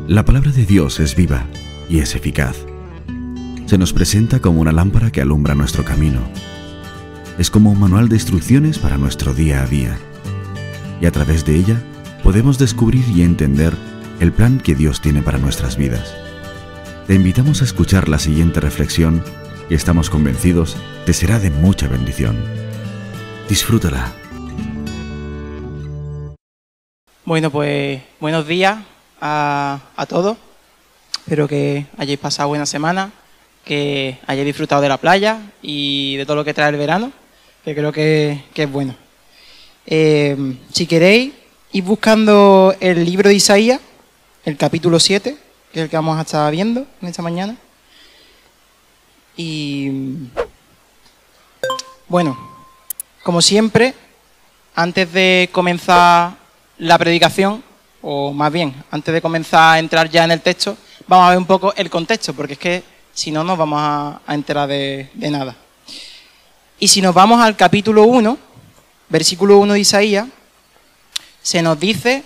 La palabra de Dios es viva y es eficaz. Se nos presenta como una lámpara que alumbra nuestro camino. Es como un manual de instrucciones para nuestro día a día. Y a través de ella podemos descubrir y entender el plan que Dios tiene para nuestras vidas. Te invitamos a escuchar la siguiente reflexión y estamos convencidos te será de mucha bendición. Disfrútala. Bueno, pues buenos días a todos. Espero que hayáis pasado buena semana, que hayáis disfrutado de la playa y de todo lo que trae el verano, que creo que es bueno. Si queréis, ir buscando el libro de Isaías, el capítulo 7, que es el que vamos a estar viendo en esta mañana. Y bueno, como siempre, antes de comenzar la predicación, o más bien, antes de comenzar a entrar ya en el texto, vamos a ver un poco el contexto, porque es que si no nos vamos a enterar de nada. Y si nos vamos al capítulo 1, versículo 1 de Isaías, se nos dice: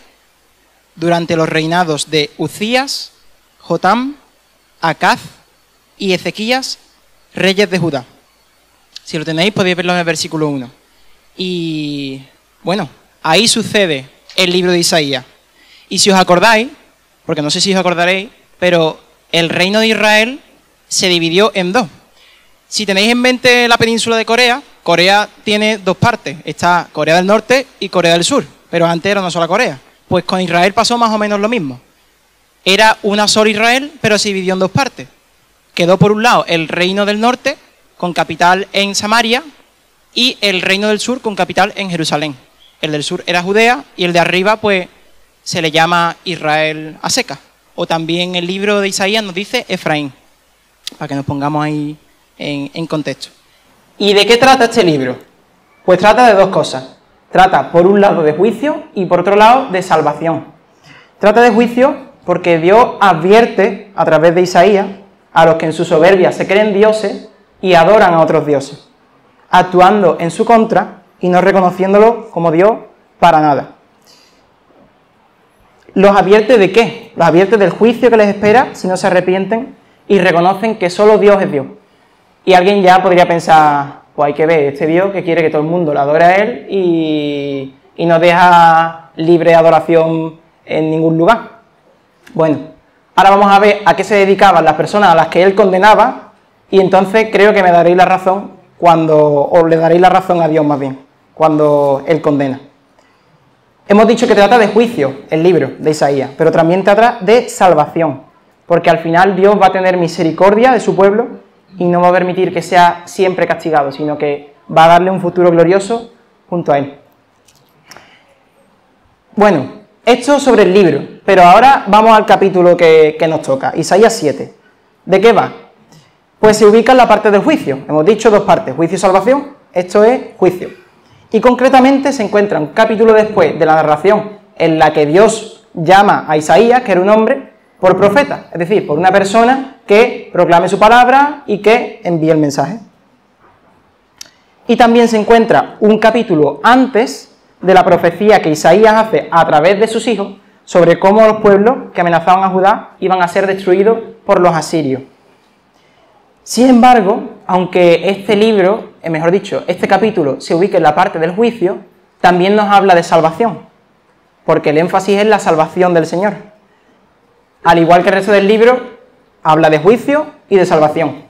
durante los reinados de Uzías, Jotam, Acaz y Ezequías, reyes de Judá. Si lo tenéis, podéis verlo en el versículo 1. Y bueno, ahí sucede el libro de Isaías. Y si os acordáis, porque no sé si os acordaréis, pero el reino de Israel se dividió en dos. Si tenéis en mente la península de Corea, Corea tiene dos partes. Está Corea del Norte y Corea del Sur, pero antes era una sola Corea. Pues con Israel pasó más o menos lo mismo. Era una sola Israel, pero se dividió en dos partes. Quedó por un lado el reino del norte, con capital en Samaria, y el reino del sur, con capital en Jerusalén. El del sur era Judea y el de arriba, pues, se le llama Israel a secas. O también el libro de Isaías nos dice Efraín, para que nos pongamos ahí en contexto. ¿Y de qué trata este libro? Pues trata de dos cosas. Trata, por un lado, de juicio y, por otro lado, de salvación. Trata de juicio porque Dios advierte, a través de Isaías, a los que en su soberbia se creen dioses y adoran a otros dioses, actuando en su contra y no reconociéndolo como Dios para nada. ¿Los advierte de qué? Los advierte del juicio que les espera si no se arrepienten y reconocen que solo Dios es Dios. Y alguien ya podría pensar: pues hay que ver, este Dios que quiere que todo el mundo lo adore a Él y no deja libre adoración en ningún lugar. Bueno, ahora vamos a ver a qué se dedicaban las personas a las que Él condenaba, y entonces creo que me daréis la razón o le daréis la razón a Dios más bien, cuando Él condena. Hemos dicho que trata de juicio el libro de Isaías, pero también trata de salvación, porque al final Dios va a tener misericordia de su pueblo y no va a permitir que sea siempre castigado, sino que va a darle un futuro glorioso junto a Él. Bueno, esto sobre el libro, pero ahora vamos al capítulo que nos toca, Isaías 7. ¿De qué va? Pues se ubica en la parte del juicio. Hemos dicho dos partes, juicio y salvación. Esto es juicio. Y concretamente se encuentra un capítulo después de la narración en la que Dios llama a Isaías, que era un hombre, por profeta, es decir, por una persona que proclame su palabra y que envíe el mensaje. Y también se encuentra un capítulo antes de la profecía que Isaías hace a través de sus hijos sobre cómo los pueblos que amenazaban a Judá iban a ser destruidos por los asirios. Sin embargo, aunque este capítulo se ubique en la parte del juicio, también nos habla de salvación, porque el énfasis es la salvación del Señor. Al igual que el resto del libro, habla de juicio y de salvación.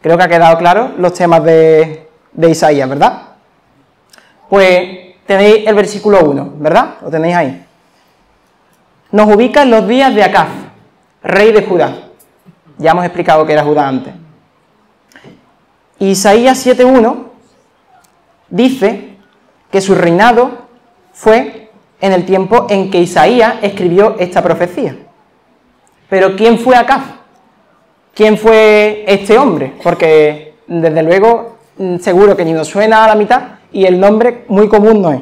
Creo que ha quedado claro los temas de Isaías, ¿verdad? Pues tenéis el versículo 1, ¿verdad? Lo tenéis ahí. Nos ubica en los días de Acaz, rey de Judá. Ya hemos explicado que era Judá antes. Isaías 7.1 dice que su reinado fue en el tiempo en que Isaías escribió esta profecía. Pero ¿quién fue Acaz? ¿Quién fue este hombre? Porque desde luego seguro que ni nos suena a la mitad y el nombre muy común no es.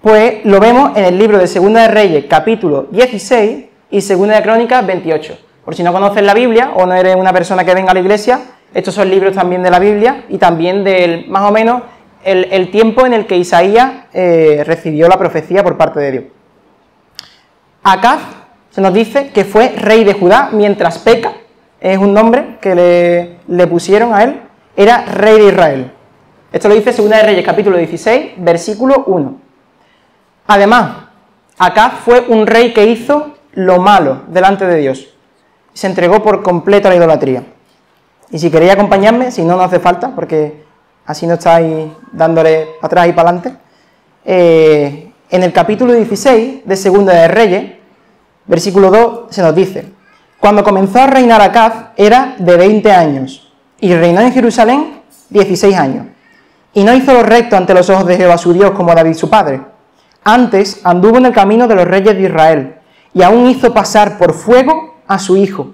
Pues lo vemos en el libro de Segunda de Reyes, capítulo 16 y Segunda de Crónicas 28. Por si no conoces la Biblia o no eres una persona que venga a la iglesia, estos son libros también de la Biblia y también del más o menos el tiempo en el que Isaías recibió la profecía por parte de Dios. Acaz se nos dice que fue rey de Judá, mientras Peca, es un nombre que le pusieron a él, era rey de Israel. Esto lo dice Segunda de Reyes, capítulo 16, versículo 1. Además, Acaz fue un rey que hizo lo malo delante de Dios. Se entregó por completo a la idolatría. Y si queréis acompañarme, si no, no hace falta, porque así no estáis dándole para atrás y para adelante. En el capítulo 16 de Segunda de Reyes, versículo 2, se nos dice: cuando comenzó a reinar Acaz era de 20 años, y reinó en Jerusalén 16 años. Y no hizo lo recto ante los ojos de Jehová su Dios como David su padre. Antes anduvo en el camino de los reyes de Israel, y aún hizo pasar por fuego a su hijo,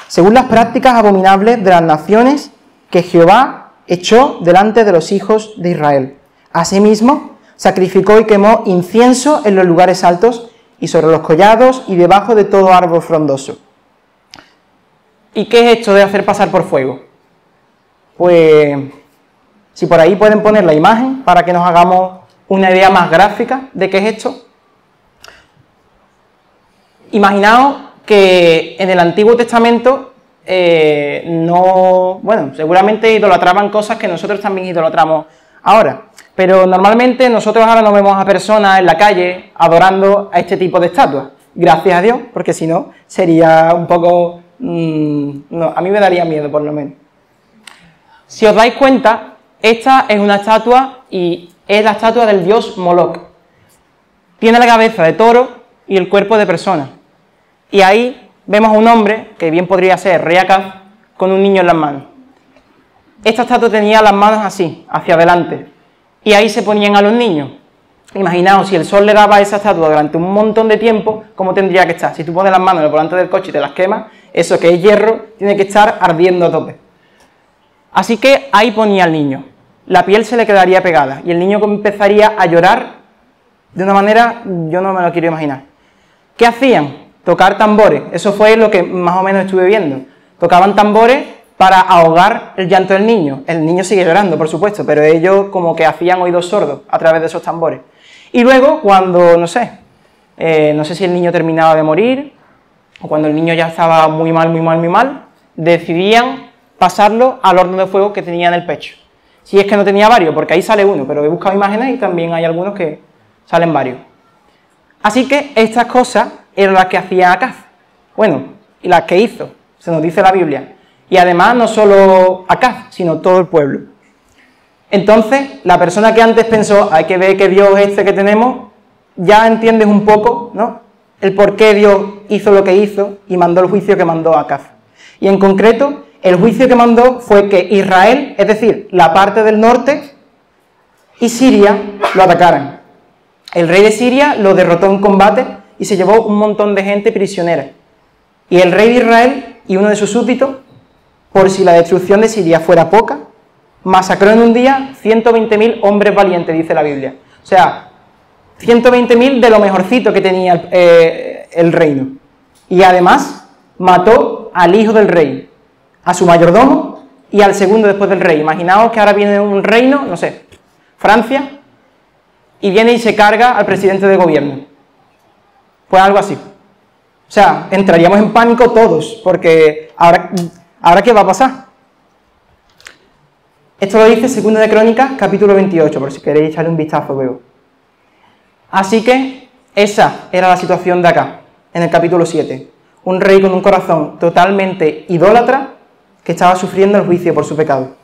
según las prácticas abominables de las naciones que Jehová echó delante de los hijos de Israel. Asimismo, sacrificó y quemó incienso en los lugares altos y sobre los collados y debajo de todo árbol frondoso. ¿Y qué es esto de hacer pasar por fuego? Pues, si por ahí pueden poner la imagen para que nos hagamos una idea más gráfica de qué es esto. Imaginaos que en el Antiguo Testamento seguramente idolatraban cosas que nosotros también idolatramos ahora, pero normalmente nosotros ahora no vemos a personas en la calle adorando a este tipo de estatuas, gracias a Dios, porque si no sería un poco... no, a mí me daría miedo por lo menos. Si os dais cuenta, esta es una estatua y es la estatua del dios Moloch. Tiene la cabeza de toro y el cuerpo de persona. Y ahí vemos a un hombre, que bien podría ser rey Acaz, con un niño en las manos. Esta estatua tenía las manos así, hacia adelante, y ahí se ponían a los niños. Imaginaos, si el sol le daba a esa estatua durante un montón de tiempo, ¿cómo tendría que estar? Si tú pones las manos en el volante del coche y te las quemas, eso que es hierro, tiene que estar ardiendo a tope. Así que ahí ponía al niño. La piel se le quedaría pegada, y el niño empezaría a llorar de una manera, yo no me lo quiero imaginar. ¿Qué hacían? Tocar tambores. Eso fue lo que más o menos estuve viendo. Tocaban tambores para ahogar el llanto del niño. El niño sigue llorando, por supuesto, pero ellos como que hacían oídos sordos a través de esos tambores. Y luego, cuando, no sé si el niño terminaba de morir, o cuando el niño ya estaba muy mal, decidían pasarlo al horno de fuego que tenía en el pecho. Si es que no tenía varios, porque ahí sale uno, pero he buscado imágenes y también hay algunos que salen varios. Así que estas cosas eran las que hacía Acaz. Bueno, y las que hizo, se nos dice la Biblia. Y además no solo Acaz, sino todo el pueblo. Entonces, la persona que antes pensó, hay que ver que Dios este que tenemos, ya entiendes un poco, ¿no?, el por qué Dios hizo lo que hizo y mandó el juicio que mandó a Acaz. Y en concreto, el juicio que mandó fue que Israel, es decir, la parte del norte, y Siria lo atacaran. El rey de Siria lo derrotó en combate y se llevó un montón de gente prisionera. Y el rey de Israel y uno de sus súbditos, por si la destrucción de Siria fuera poca, masacró en un día 120.000 hombres valientes, dice la Biblia. O sea, 120.000 de lo mejorcito que tenía el reino. Y además mató al hijo del rey, a su mayordomo y al segundo después del rey. Imaginaos que ahora viene un reino, no sé, Francia, y viene y se carga al presidente de gobierno. Pues algo así. O sea, entraríamos en pánico todos, porque ¿ahora qué va a pasar? Esto lo dice Segunda de Crónicas, capítulo 28, por si queréis echarle un vistazo luego. Así que esa era la situación de acá, en el capítulo 7. Un rey con un corazón totalmente idólatra que estaba sufriendo el juicio por su pecado.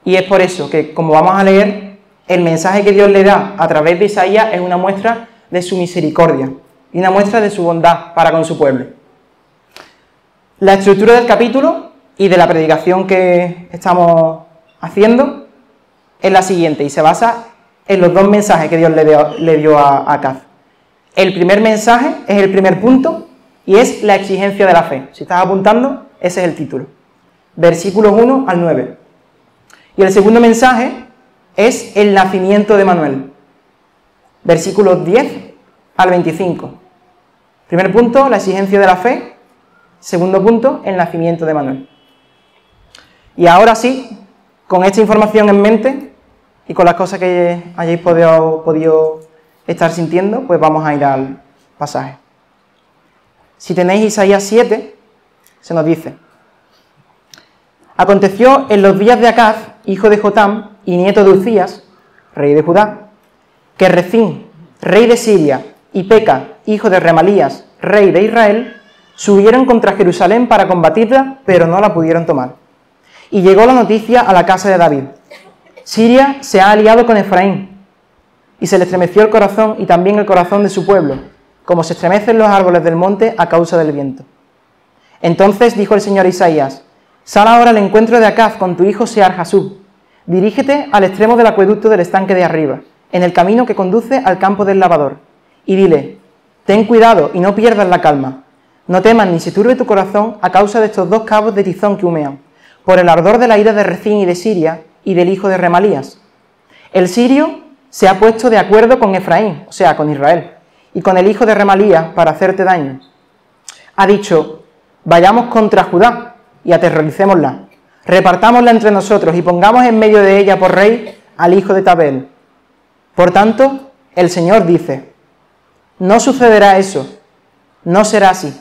Y es por eso que, como vamos a leer, el mensaje que Dios le da a través de Isaías es una muestra de su misericordia y una muestra de su bondad para con su pueblo. La estructura del capítulo y de la predicación que estamos haciendo es la siguiente y se basa en los dos mensajes que Dios le dio a Acaz. El primer mensaje es el primer punto y es la exigencia de la fe. Si estás apuntando, ese es el título. Versículos 1 al 9. Y el segundo mensaje es el nacimiento de Manuel. Versículos 10 al 25. Primer punto, la exigencia de la fe. Segundo punto, el nacimiento de Manuel. Y ahora sí, con esta información en mente y con las cosas que hayáis podido estar sintiendo, pues vamos a ir al pasaje. Si tenéis Isaías 7, se nos dice: aconteció en los días de Acaz, hijo de Jotam y nieto de Uzías, rey de Judá, que Rezín, rey de Siria, y Peca, hijo de Remalías, rey de Israel, subieron contra Jerusalén para combatirla, pero no la pudieron tomar. Y llegó la noticia a la casa de David: Siria se ha aliado con Efraín. Y se le estremeció el corazón y también el corazón de su pueblo, como se estremecen los árboles del monte a causa del viento. Entonces dijo el Señor a Isaías: sal ahora al encuentro de Acaz con tu hijo Sear-Jasub. Dirígete al extremo del acueducto del estanque de arriba, en el camino que conduce al campo del lavador, y dile: ten cuidado y no pierdas la calma. No temas ni se turbe tu corazón a causa de estos dos cabos de tizón que humean, por el ardor de la ira de Rezín y de Siria y del hijo de Remalías. El sirio se ha puesto de acuerdo con Efraín, o sea, con Israel, y con el hijo de Remalías para hacerte daño. Ha dicho: vayamos contra Judá y aterroricémosla, repartámosla entre nosotros y pongamos en medio de ella por rey al hijo de Tabel. Por tanto, el Señor dice: no sucederá eso, no será así,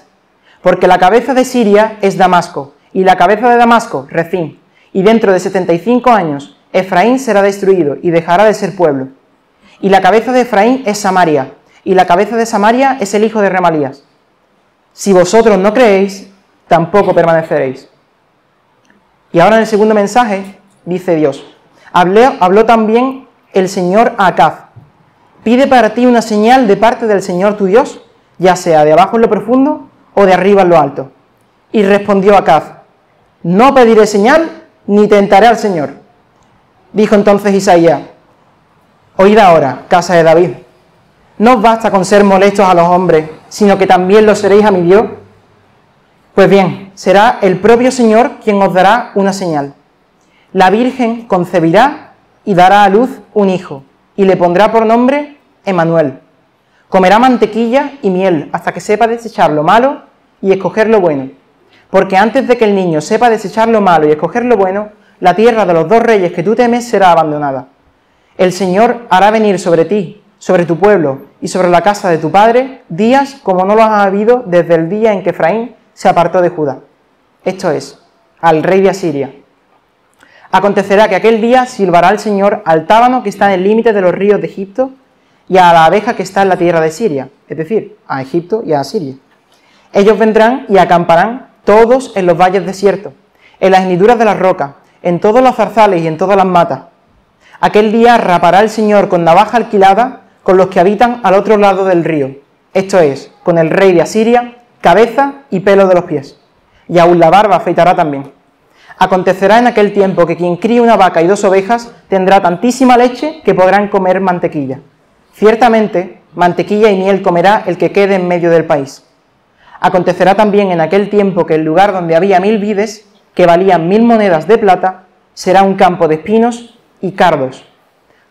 porque la cabeza de Siria es Damasco, y la cabeza de Damasco, Rezín, y dentro de 75 años Efraín será destruido y dejará de ser pueblo. Y la cabeza de Efraín es Samaria, y la cabeza de Samaria es el hijo de Remalías. Si vosotros no creéis, tampoco permaneceréis. Y ahora en el segundo mensaje, dice Dios: habló también el Señor a Acaz: pide para ti una señal de parte del Señor tu Dios, ya sea de abajo en lo profundo o de arriba en lo alto. Y respondió Acaz: no pediré señal, ni tentaré al Señor. Dijo entonces Isaías: oíd ahora, casa de David, ¿no os basta con ser molestos a los hombres, sino que también lo seréis a mi Dios? Pues bien, será el propio Señor quien os dará una señal. La Virgen concebirá y dará a luz un hijo, y le pondrá por nombre Emmanuel. Comerá mantequilla y miel hasta que sepa desechar lo malo y escoger lo bueno. Porque antes de que el niño sepa desechar lo malo y escoger lo bueno, la tierra de los dos reyes que tú temes será abandonada. El Señor hará venir sobre ti, sobre tu pueblo y sobre la casa de tu padre, días como no los ha habido desde el día en que Efraín se apartó de Judá. Esto es, al rey de Asiria. Acontecerá que aquel día silbará el Señor al tábano que está en el límite de los ríos de Egipto y a la abeja que está en la tierra de Siria, es decir, a Egipto y a Asiria. Ellos vendrán y acamparán todos en los valles desiertos, en las hendiduras de las rocas, en todos los zarzales y en todas las matas. Aquel día rapará el Señor con navaja alquilada con los que habitan al otro lado del río, esto es, con el rey de Asiria, cabeza y pelo de los pies, y aún la barba afeitará también. Acontecerá en aquel tiempo que quien críe una vaca y 2 ovejas tendrá tantísima leche que podrán comer mantequilla. Ciertamente, mantequilla y miel comerá el que quede en medio del país. Acontecerá también en aquel tiempo que el lugar donde había 1000 vides, que valían 1000 monedas de plata, será un campo de espinos y cardos.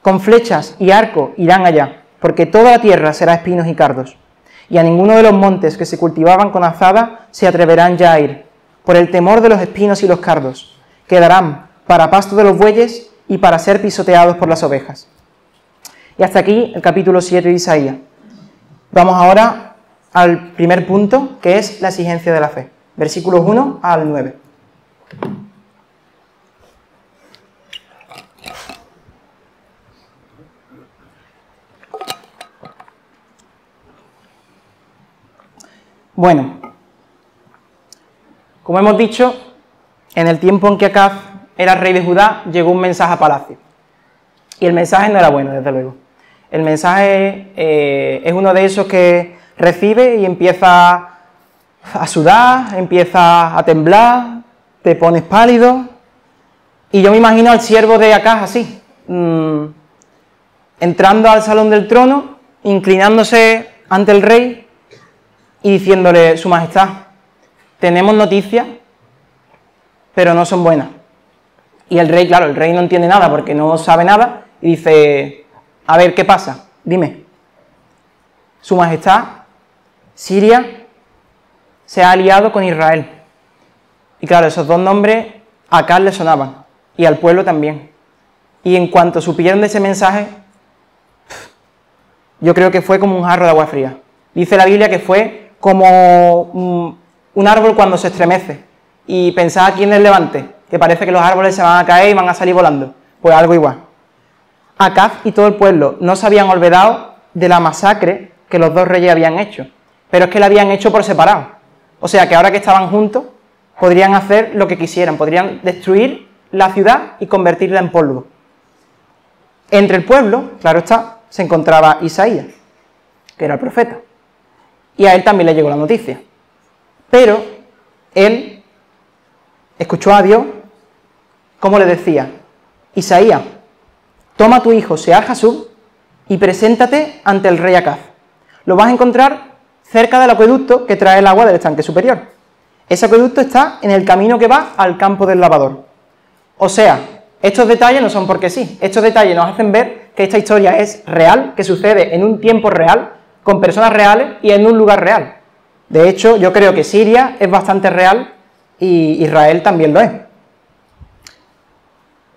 Con flechas y arco irán allá, porque toda la tierra será espinos y cardos. Y a ninguno de los montes que se cultivaban con azada se atreverán ya a ir, por el temor de los espinos y los cardos. Quedarán para pasto de los bueyes y para ser pisoteados por las ovejas. Y hasta aquí el capítulo 7 de Isaías. Vamos ahora al primer punto, que es la exigencia de la fe. Versículos 1 al 9. Bueno, como hemos dicho, en el tiempo en que Acaz era rey de Judá, llegó un mensaje a palacio. Y el mensaje no era bueno, desde luego. El mensaje es uno de esos que recibe y empieza a sudar, empieza a temblar, te pones pálido. Y yo me imagino al siervo de Acaz así, entrando al salón del trono, inclinándose ante el rey y diciéndole: Su Majestad, tenemos noticias, pero no son buenas. Y el rey, claro, el rey no entiende nada porque no sabe nada y dice: a ver, ¿qué pasa? Dime. Su Majestad, Siria se ha aliado con Israel. Y claro, esos dos nombres a Acaz le sonaban y al pueblo también. Y en cuanto supieron de ese mensaje, yo creo que fue como un jarro de agua fría. Dice la Biblia que fue como un árbol cuando se estremece. Y pensad aquí en el Levante, que parece que los árboles se van a caer y van a salir volando. Pues algo igual. Acaz y todo el pueblo no se habían olvidado de la masacre que los dos reyes habían hecho, pero es que la habían hecho por separado. O sea que ahora que estaban juntos, podrían hacer lo que quisieran, podrían destruir la ciudad y convertirla en polvo. Entre el pueblo, claro está, se encontraba Isaías, que era el profeta, y a él también le llegó la noticia. Pero él escuchó a Dios como le decía: Isaías, toma a tu hijo Sear-Jasub y preséntate ante el rey Acaz. Lo vas a encontrar cerca del acueducto que trae el agua del estanque superior. Ese acueducto está en el camino que va al campo del lavador. O sea, estos detalles no son porque sí, estos detalles nos hacen ver que esta historia es real, que sucede en un tiempo real, con personas reales y en un lugar real. De hecho, yo creo que Siria es bastante real y Israel también lo es.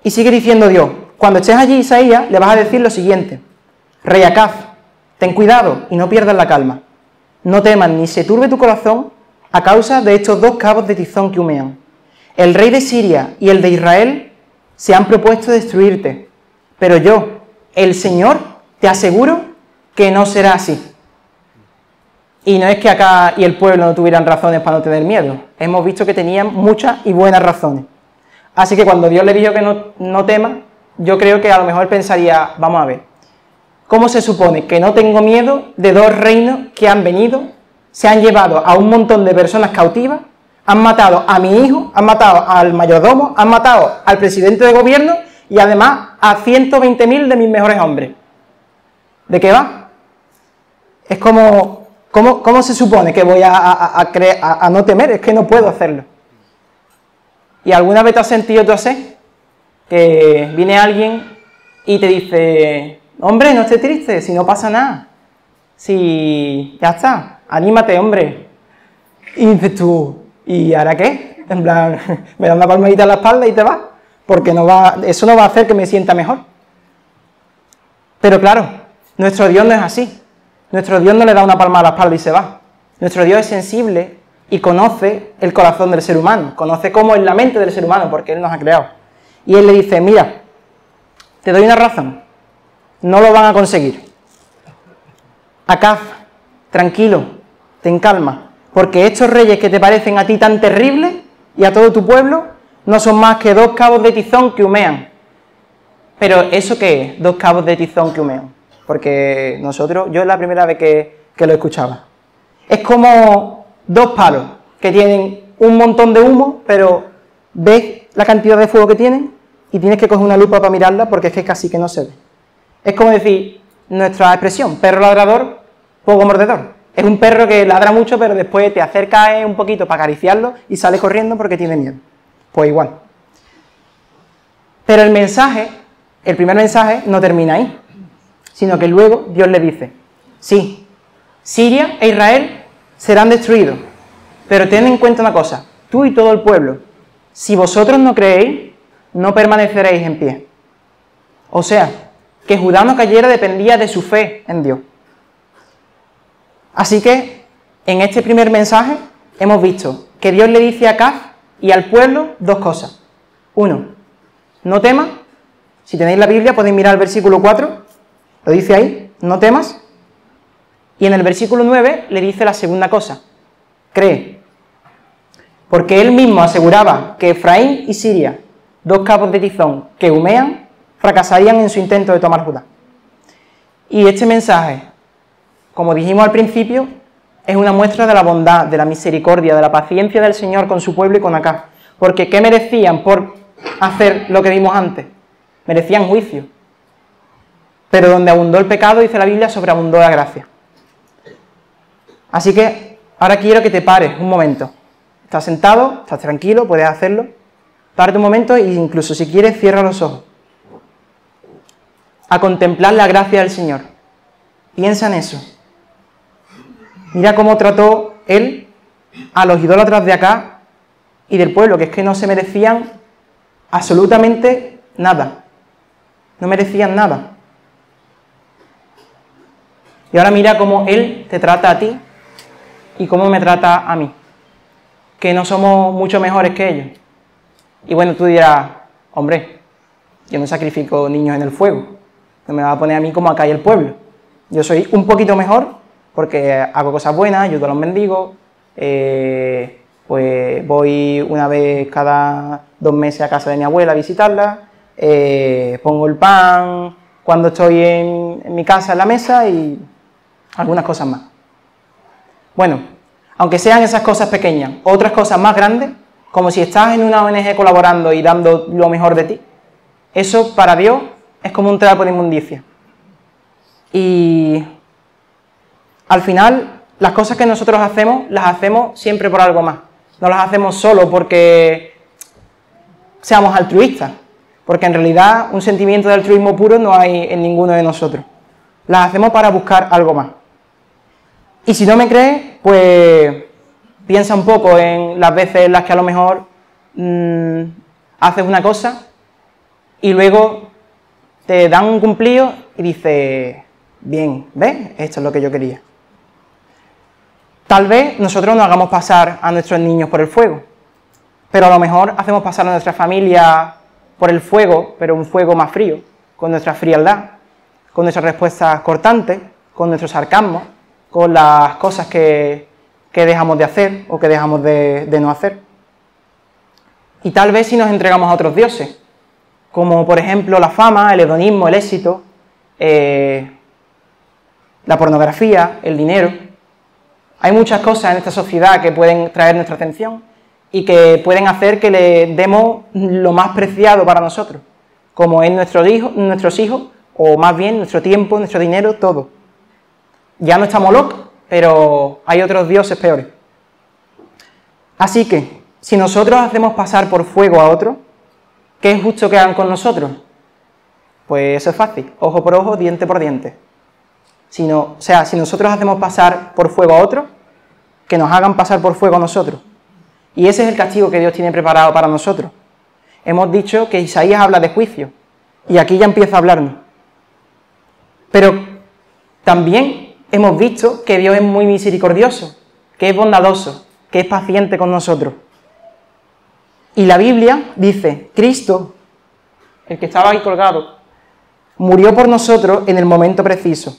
Y sigue diciendo Dios: cuando estés allí, Isaías, le vas a decir lo siguiente: Rey Acaz, ten cuidado y no pierdas la calma. No temas ni se turbe tu corazón a causa de estos dos cabos de tizón que humean. El rey de Siria y el de Israel se han propuesto destruirte, pero yo, el Señor, te aseguro que no será así. Y no es que acá y el pueblo no tuvieran razones para no tener miedo. Hemos visto que tenían muchas y buenas razones. Así que cuando Dios le dijo que no tema, yo creo que a lo mejor pensaría: vamos a ver, ¿cómo se supone que no tengo miedo de dos reinos que han venido, se han llevado a un montón de personas cautivas, han matado a mi hijo, han matado al mayordomo, han matado al presidente de gobierno y además a 120.000 de mis mejores hombres? ¿De qué va? Es como, ¿cómo se supone que voy a no temer? Es que no puedo hacerlo. ¿Y alguna vez te has sentido tú así? Que viene alguien y te dice: hombre, no estés triste, si no pasa nada. Si ya está, anímate, hombre. Y dices tú: ¿y ahora qué? En plan, me da una palmadita en la espalda y te vas, porque eso no va a hacer que me sienta mejor. Pero claro, nuestro Dios no es así. Nuestro Dios no le da una palma a la espalda y se va. Nuestro Dios es sensible y conoce el corazón del ser humano, conoce cómo es la mente del ser humano, porque Él nos ha creado. Y Él le dice: mira, te doy una razón, no lo van a conseguir. Acaz, tranquilo, ten calma, porque estos reyes que te parecen a ti tan terribles y a todo tu pueblo no son más que dos cabos de tizón que humean. Pero ¿eso qué es? Dos cabos de tizón que humean. Porque yo es la primera vez que lo escuchaba. Es como dos palos que tienen un montón de humo, pero ves la cantidad de fuego que tienen y tienes que coger una lupa para mirarla porque es que casi que no se ve. Es como decir nuestra expresión: perro ladrador, fuego mordedor. Es un perro que ladra mucho, pero después te acercas un poquito para acariciarlo y sale corriendo porque tiene miedo. Pues igual. Pero el primer mensaje no termina ahí, sino que luego Dios le dice: sí, Siria e Israel serán destruidos, pero ten en cuenta una cosa: tú y todo el pueblo, si vosotros no creéis, no permaneceréis en pie. O sea, que Judá no cayera dependía de su fe en Dios. Así que, en este primer mensaje, hemos visto que Dios le dice a Acaz y al pueblo dos cosas. Uno, no temas. Si tenéis la Biblia podéis mirar el versículo 4, lo dice ahí, no temas. Y en el versículo 9 le dice la segunda cosa: cree. Porque él mismo aseguraba que Efraín y Siria, dos cabos de tizón que humean, fracasarían en su intento de tomar Judá. Y este mensaje, como dijimos al principio, es una muestra de la bondad, de la misericordia, de la paciencia del Señor con su pueblo y con Acaz. Porque ¿qué merecían por hacer lo que vimos antes? Merecían juicio. Pero donde abundó el pecado, dice la Biblia, sobreabundó la gracia. Así que ahora quiero que te pares un momento. Estás sentado, estás tranquilo, puedes hacerlo. Párate un momento e incluso si quieres cierra los ojos. A contemplar la gracia del Señor. Piensa en eso. Mira cómo trató Él a los idólatras de acá y del pueblo, que es que no se merecían absolutamente nada. No merecían nada. Y ahora mira cómo Él te trata a ti, y cómo me trata a mí, que no somos mucho mejores que ellos. Y bueno, tú dirás, hombre, yo no sacrifico niños en el fuego, no me va a poner a mí como acá hay el pueblo. Yo soy un poquito mejor porque hago cosas buenas, ayudo a los mendigos, pues voy una vez cada 2 meses a casa de mi abuela a visitarla, pongo el pan cuando estoy en mi casa en la mesa y algunas cosas más. Bueno, aunque sean esas cosas pequeñas, otras cosas más grandes, como si estás en una ONG colaborando y dando lo mejor de ti, eso para Dios es como un trapo de inmundicia. Y al final, las cosas que nosotros hacemos, las hacemos siempre por algo más. No las hacemos solo porque seamos altruistas, porque en realidad un sentimiento de altruismo puro no hay en ninguno de nosotros. Las hacemos para buscar algo más. Y si no me crees, pues piensa un poco en las veces en las que a lo mejor haces una cosa y luego te dan un cumplido y dices, bien, ¿ves? Esto es lo que yo quería. Tal vez nosotros no hagamos pasar a nuestros niños por el fuego, pero a lo mejor hacemos pasar a nuestra familia por el fuego, pero un fuego más frío, con nuestra frialdad, con nuestras respuestas cortantes, con nuestros sarcasmos, con las cosas que dejamos de hacer o que dejamos de no hacer. Y tal vez si nos entregamos a otros dioses, como por ejemplo la fama, el hedonismo, el éxito, la pornografía, el dinero. Hay muchas cosas en esta sociedad que pueden traer nuestra atención y que pueden hacer que le demos lo más preciado para nosotros, como es nuestros hijos, o más bien nuestro tiempo, nuestro dinero, todo. Ya no estamos locos, pero hay otros dioses peores. Así que, si nosotros hacemos pasar por fuego a otros, ¿qué es justo que hagan con nosotros? Pues eso es fácil, ojo por ojo, diente por diente. Si nosotros hacemos pasar por fuego a otros, que nos hagan pasar por fuego a nosotros. Y ese es el castigo que Dios tiene preparado para nosotros. Hemos dicho que Isaías habla de juicio, y aquí ya empieza a hablarnos. Pero también hemos visto que Dios es muy misericordioso, que es bondadoso, que es paciente con nosotros. Y la Biblia dice, Cristo, el que estaba ahí colgado, murió por nosotros en el momento preciso,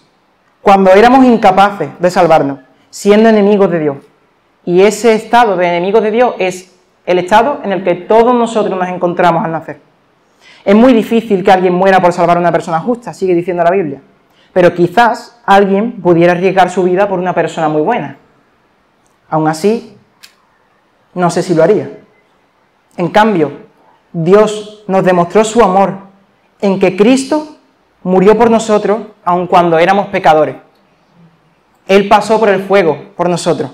cuando éramos incapaces de salvarnos, siendo enemigos de Dios. Y ese estado de enemigos de Dios es el estado en el que todos nosotros nos encontramos al nacer. Es muy difícil que alguien muera por salvar a una persona justa, sigue diciendo la Biblia. Pero quizás alguien pudiera arriesgar su vida por una persona muy buena. Aún así, no sé si lo haría. En cambio, Dios nos demostró su amor en que Cristo murió por nosotros aun cuando éramos pecadores. Él pasó por el fuego por nosotros.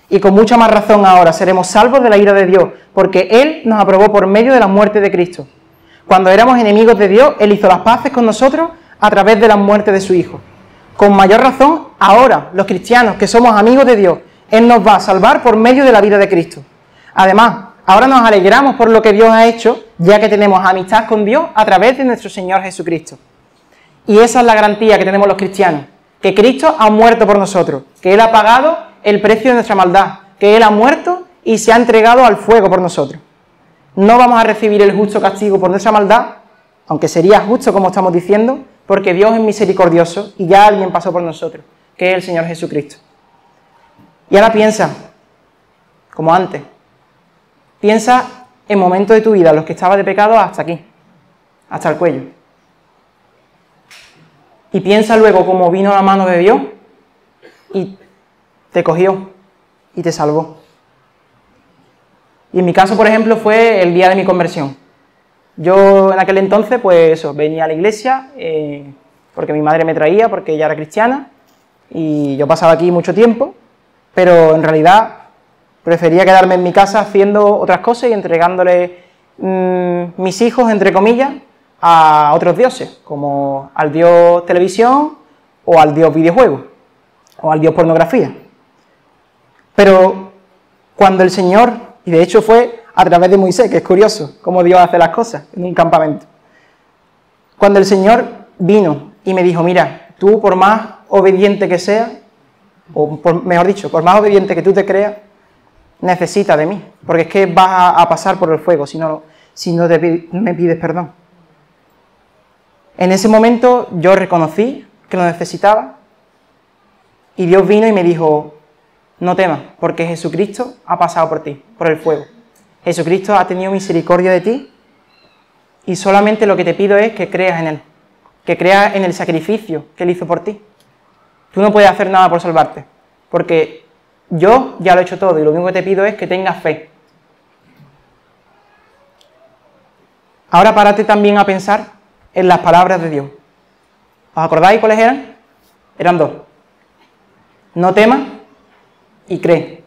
Y con mucha más razón ahora seremos salvos de la ira de Dios, porque Él nos aprobó por medio de la muerte de Cristo. Cuando éramos enemigos de Dios, Él hizo las paces con nosotros a través de la muerte de su Hijo. Con mayor razón, ahora, los cristianos que somos amigos de Dios, Él nos va a salvar por medio de la vida de Cristo. Además, ahora nos alegramos por lo que Dios ha hecho, ya que tenemos amistad con Dios a través de nuestro Señor Jesucristo. Y esa es la garantía que tenemos los cristianos, que Cristo ha muerto por nosotros, que Él ha pagado el precio de nuestra maldad, que Él ha muerto y se ha entregado al fuego por nosotros. No vamos a recibir el justo castigo por nuestra maldad, aunque sería justo como estamos diciendo, porque Dios es misericordioso y ya alguien pasó por nosotros, que es el Señor Jesucristo. Y ahora piensa, como antes, piensa en momentos de tu vida, los que estabas de pecado hasta aquí, hasta el cuello. Y piensa luego cómo vino la mano de Dios y te cogió y te salvó. Y en mi caso, por ejemplo, fue el día de mi conversión. Yo en aquel entonces, pues eso, venía a la iglesia porque mi madre me traía, porque ella era cristiana, y yo pasaba aquí mucho tiempo, pero en realidad prefería quedarme en mi casa haciendo otras cosas y entregándole mis hijos, entre comillas, a otros dioses, como al dios televisión, o al dios videojuego, o al dios pornografía. Pero cuando el Señor, y de hecho fue a través de Moisés, que es curioso cómo Dios hace las cosas en un campamento. Cuando el Señor vino y me dijo, mira, tú por más obediente que seas, o mejor dicho, por más obediente que tú te creas, necesitas de mí, porque es que vas a pasar por el fuego si no me pides perdón. En ese momento yo reconocí que lo necesitaba y Dios vino y me dijo, no temas, porque Jesucristo ha pasado por ti, por el fuego. Jesucristo ha tenido misericordia de ti y solamente lo que te pido es que creas en Él, que creas en el sacrificio que Él hizo por ti. Tú no puedes hacer nada por salvarte, porque yo ya lo he hecho todo y lo único que te pido es que tengas fe. Ahora párate también a pensar en las palabras de Dios. ¿Os acordáis cuáles eran? Eran dos. No temas y cree.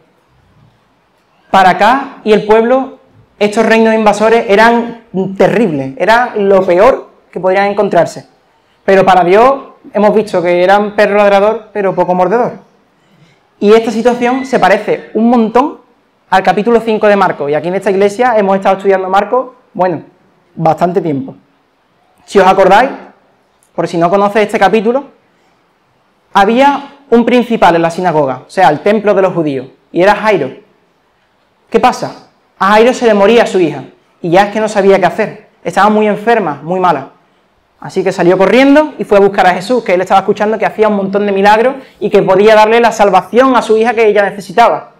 Para acá y el pueblo, estos reinos invasores eran terribles, eran lo peor que podrían encontrarse. Pero para Dios hemos visto que eran perro ladrador, pero poco mordedor. Y esta situación se parece un montón al capítulo 5 de Marcos. Y aquí en esta iglesia hemos estado estudiando Marcos, bueno, bastante tiempo. Si os acordáis, por si no conocéis este capítulo, había un principal en la sinagoga, o sea, el templo de los judíos, y era Jairo. ¿Qué pasa? A Jairo se le moría su hija, y ya es que no sabía qué hacer. Estaba muy enferma, muy mala. Así que salió corriendo y fue a buscar a Jesús, que él estaba escuchando que hacía un montón de milagros y que podía darle la salvación a su hija que ella necesitaba.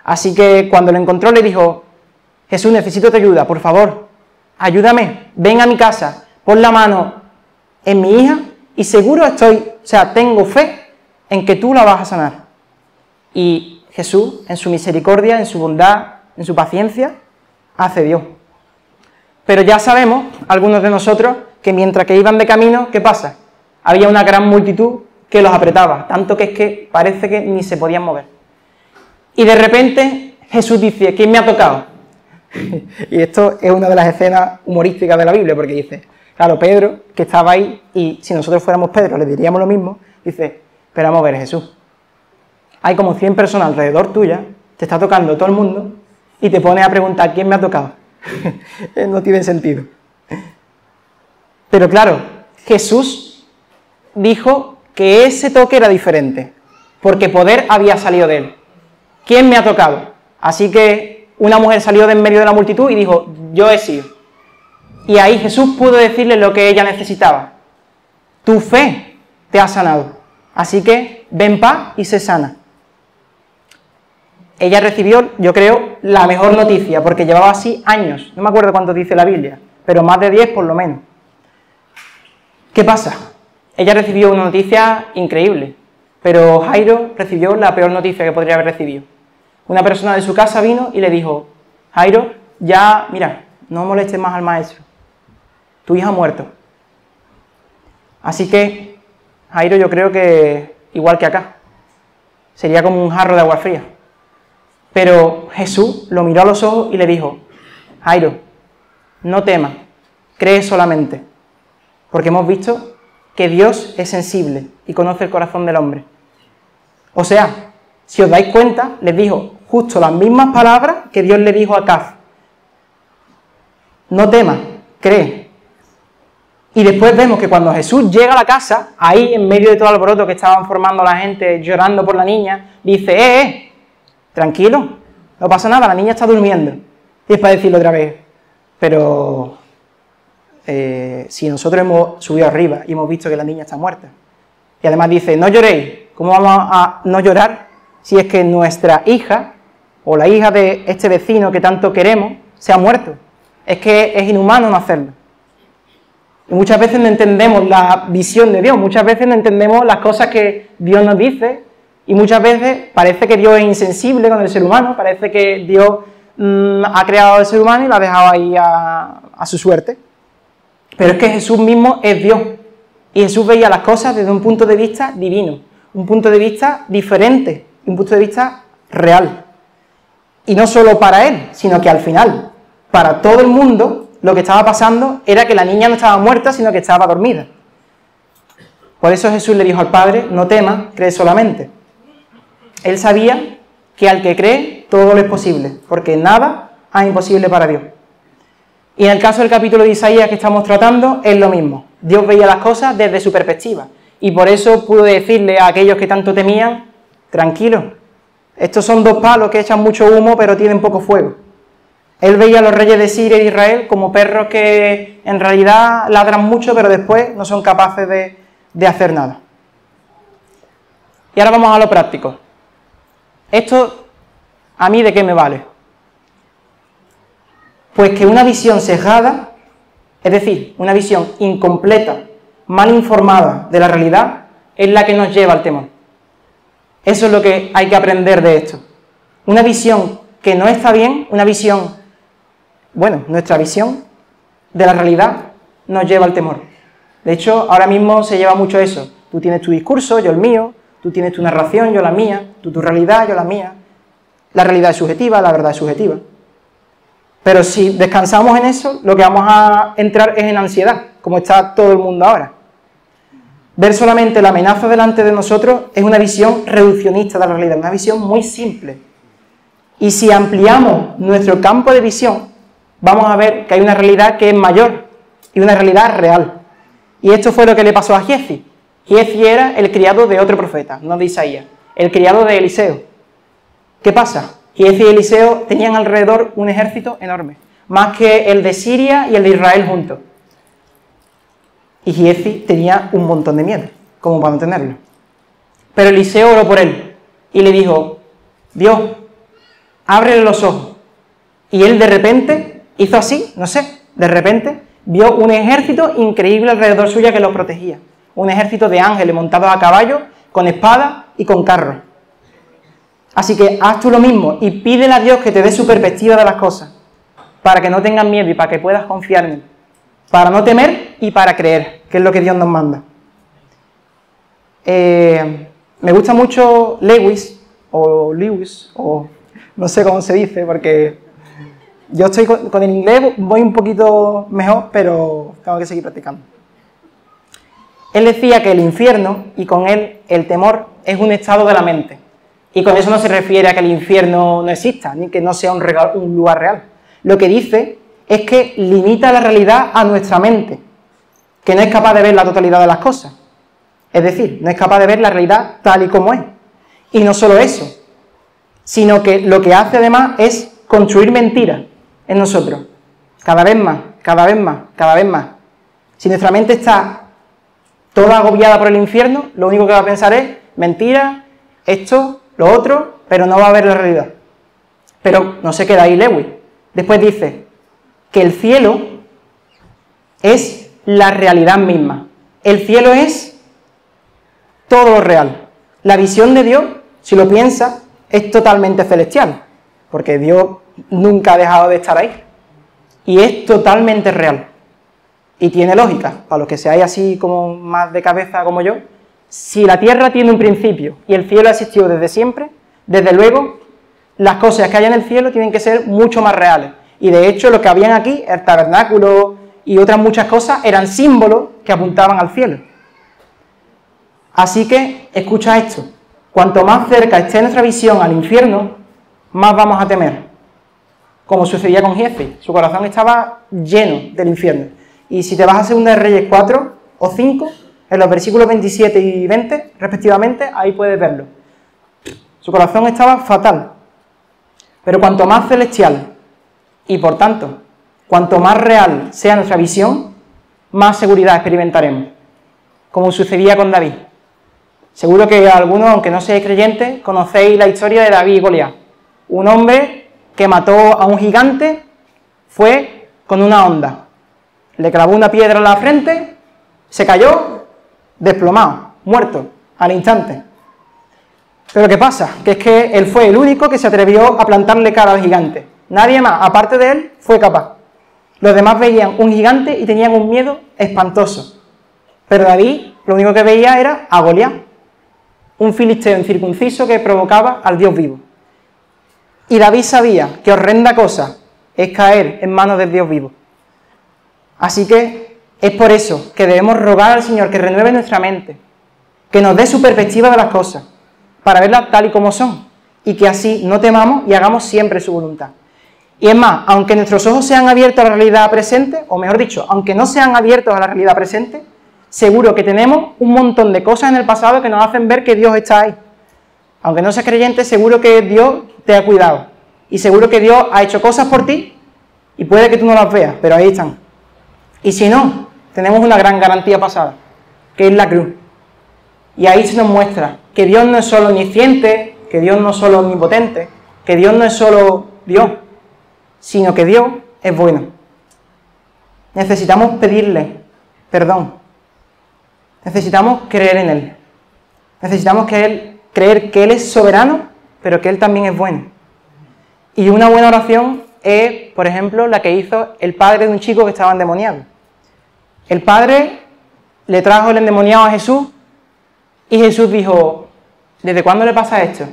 Así que cuando lo encontró le dijo, Jesús, necesito tu ayuda, por favor, ayúdame, ven a mi casa, pon la mano en mi hija y seguro tengo fe en que tú la vas a sanar. Y Jesús, en su misericordia, en su bondad, en su paciencia, accedió. Pero ya sabemos, algunos de nosotros, que mientras que iban de camino, ¿qué pasa? Había una gran multitud que los apretaba, tanto que es que parece que ni se podían mover. Y de repente Jesús dice, ¿quién me ha tocado? Y esto es una de las escenas humorísticas de la Biblia, porque dice, claro, Pedro, que estaba ahí, y si nosotros fuéramos Pedro le diríamos lo mismo, dice, pero vamos a ver, Jesús, hay como 100 personas alrededor tuya, te está tocando todo el mundo, y te pones a preguntar, ¿quién me ha tocado? No tiene sentido. Pero claro, Jesús dijo que ese toque era diferente, porque poder había salido de él. ¿Quién me ha tocado? Así que una mujer salió de en medio de la multitud y dijo, yo he sido. Y ahí Jesús pudo decirle lo que ella necesitaba. Tu fe te ha sanado, así que ven en paz y sé sana. Ella recibió, yo creo, la mejor noticia, porque llevaba así años, no me acuerdo cuánto dice la Biblia, pero más de 10 por lo menos. ¿Qué pasa? Ella recibió una noticia increíble, pero Jairo recibió la peor noticia que podría haber recibido. Una persona de su casa vino y le dijo, Jairo, ya, mira, no molestes más al maestro, tu hija ha muerto. Así que Jairo yo creo que, igual que acá, sería como un jarro de agua fría. Pero Jesús lo miró a los ojos y le dijo, Jairo, no temas, cree solamente. Porque hemos visto que Dios es sensible y conoce el corazón del hombre. O sea, si os dais cuenta, les dijo justo las mismas palabras que Dios le dijo a Caf. No temas, cree. Y después vemos que cuando Jesús llega a la casa, ahí en medio de todo el alboroto que estaban formando la gente llorando por la niña, dice, tranquilo, no pasa nada, la niña está durmiendo. Y es para decirlo otra vez, pero si nosotros hemos subido arriba y hemos visto que la niña está muerta. Y además dice, no lloréis. ¿Cómo vamos a no llorar si es que nuestra hija, o la hija de este vecino que tanto queremos, se ha muerto? Es que es inhumano no hacerlo. Y muchas veces no entendemos la visión de Dios, muchas veces no entendemos las cosas que Dios nos dice, y muchas veces parece que Dios es insensible con el ser humano, parece que Dios ha creado al ser humano y lo ha dejado ahí a su suerte. Pero es que Jesús mismo es Dios, y Jesús veía las cosas desde un punto de vista divino, un punto de vista diferente, un punto de vista real. Y no solo para él, sino que al final, para todo el mundo, lo que estaba pasando era que la niña no estaba muerta, sino que estaba dormida. Por eso Jesús le dijo al Padre, no temas, cree solamente. Él sabía que al que cree, todo le es posible, porque nada es imposible para Dios. Y en el caso del capítulo de Isaías que estamos tratando, es lo mismo. Dios veía las cosas desde su perspectiva, y por eso pudo decirle a aquellos que tanto temían, tranquilo, estos son dos palos que echan mucho humo pero tienen poco fuego. Él veía a los reyes de Siria y de Israel como perros que en realidad ladran mucho pero después no son capaces de hacer nada. Y ahora vamos a lo práctico. ¿Esto a mí de qué me vale? Pues que una visión sesgada, es decir, una visión incompleta, mal informada de la realidad, es la que nos lleva al temor. Eso es lo que hay que aprender de esto. Una visión que no está bien, una visión, bueno, nuestra visión de la realidad nos lleva al temor. De hecho, ahora mismo se lleva mucho eso. Tú tienes tu discurso, yo el mío, tú tienes tu narración, yo la mía, tú tu realidad, yo la mía. La realidad es subjetiva, la verdad es subjetiva. Pero si descansamos en eso, lo que vamos a entrar es en ansiedad, como está todo el mundo ahora. Ver solamente la amenaza delante de nosotros es una visión reduccionista de la realidad, una visión muy simple. Y si ampliamos nuestro campo de visión, vamos a ver que hay una realidad que es mayor y una realidad real. Y esto fue lo que le pasó a Giezi. Giezi era el criado de otro profeta, no de Isaías, el criado de Eliseo. ¿Qué pasa? Giezi y Eliseo tenían alrededor un ejército enorme, más que el de Siria y el de Israel juntos. Y Giezi tenía un montón de miedo, como para no tenerlo. Pero Eliseo oró por él y le dijo, Dios, ábrele los ojos. Y él de repente hizo así, no sé, de repente vio un ejército increíble alrededor suya que lo protegía. Un ejército de ángeles montados a caballo, con espadas y con carros. Así que haz tú lo mismo y pídele a Dios que te dé su perspectiva de las cosas, para que no tengas miedo y para que puedas confiar en Él. Para no temer y para creer, que es lo que Dios nos manda. Me gusta mucho Lewis, o no sé cómo se dice, porque yo estoy con el inglés, voy un poquito mejor, pero tengo que seguir practicando. Él decía que el infierno, y con él el temor, es un estado de la mente. Y con eso no se refiere a que el infierno no exista, ni que no sea un lugar real. Lo que dice es que limita la realidad a nuestra mente, que no es capaz de ver la totalidad de las cosas. Es decir, no es capaz de ver la realidad tal y como es. Y no solo eso, sino que lo que hace además es construir mentiras en nosotros. Cada vez más, cada vez más, cada vez más. Si nuestra mente está toda agobiada por el infierno, lo único que va a pensar es mentira, esto, lo otro, pero no va a ver la realidad. Pero no se queda ahí Lewis. Después dice que el cielo es la realidad misma. El cielo es todo lo real. La visión de Dios, si lo piensas, es totalmente celestial, porque Dios nunca ha dejado de estar ahí. Y es totalmente real. Y tiene lógica, para los que seáis así como más de cabeza como yo. Si la tierra tiene un principio y el cielo ha existido desde siempre, desde luego las cosas que hay en el cielo tienen que ser mucho más reales. Y de hecho lo que habían aquí, el tabernáculo y otras muchas cosas, eran símbolos que apuntaban al cielo. Así que escucha esto, cuanto más cerca esté nuestra visión al infierno, más vamos a temer. Como sucedía con Giezi, su corazón estaba lleno del infierno. Y si te vas a 2 de Reyes 4 o 5, en los versículos 27 y 20, respectivamente, ahí puedes verlo. Su corazón estaba fatal. Pero cuanto más celestial y, por tanto, cuanto más real sea nuestra visión, más seguridad experimentaremos, como sucedía con David. Seguro que algunos, aunque no seáis creyentes, conocéis la historia de David y Goliat. Un hombre que mató a un gigante fue con una honda. Le clavó una piedra en la frente, se cayó, desplomado, muerto, al instante. Pero ¿qué pasa? Que es que él fue el único que se atrevió a plantarle cara al gigante. Nadie más, aparte de él, fue capaz. Los demás veían un gigante y tenían un miedo espantoso. Pero David lo único que veía era a Goliat, un filisteo incircunciso que provocaba al Dios vivo. Y David sabía que horrenda cosa es caer en manos del Dios vivo. Así que es por eso que debemos rogar al Señor que renueve nuestra mente, que nos dé su perspectiva de las cosas, para verlas tal y como son, y que así no temamos y hagamos siempre su voluntad. Y es más, aunque nuestros ojos sean abiertos a la realidad presente, o mejor dicho, aunque no sean abiertos a la realidad presente, seguro que tenemos un montón de cosas en el pasado que nos hacen ver que Dios está ahí. Aunque no seas creyente, seguro que Dios te ha cuidado. Y seguro que Dios ha hecho cosas por ti y puede que tú no las veas, pero ahí están. Y si no, tenemos una gran garantía pasada, que es la cruz. Y ahí se nos muestra que Dios no es solo omnisciente, que Dios no es solo omnipotente, que Dios no es solo Dios, sino que Dios es bueno. Necesitamos pedirle perdón. Necesitamos creer en Él. Necesitamos creer que Él es soberano, pero que Él también es bueno. Y una buena oración es, por ejemplo, la que hizo el padre de un chico que estaba endemoniado. El padre le trajo el endemoniado a Jesús y Jesús dijo, ¿desde cuándo le pasa esto?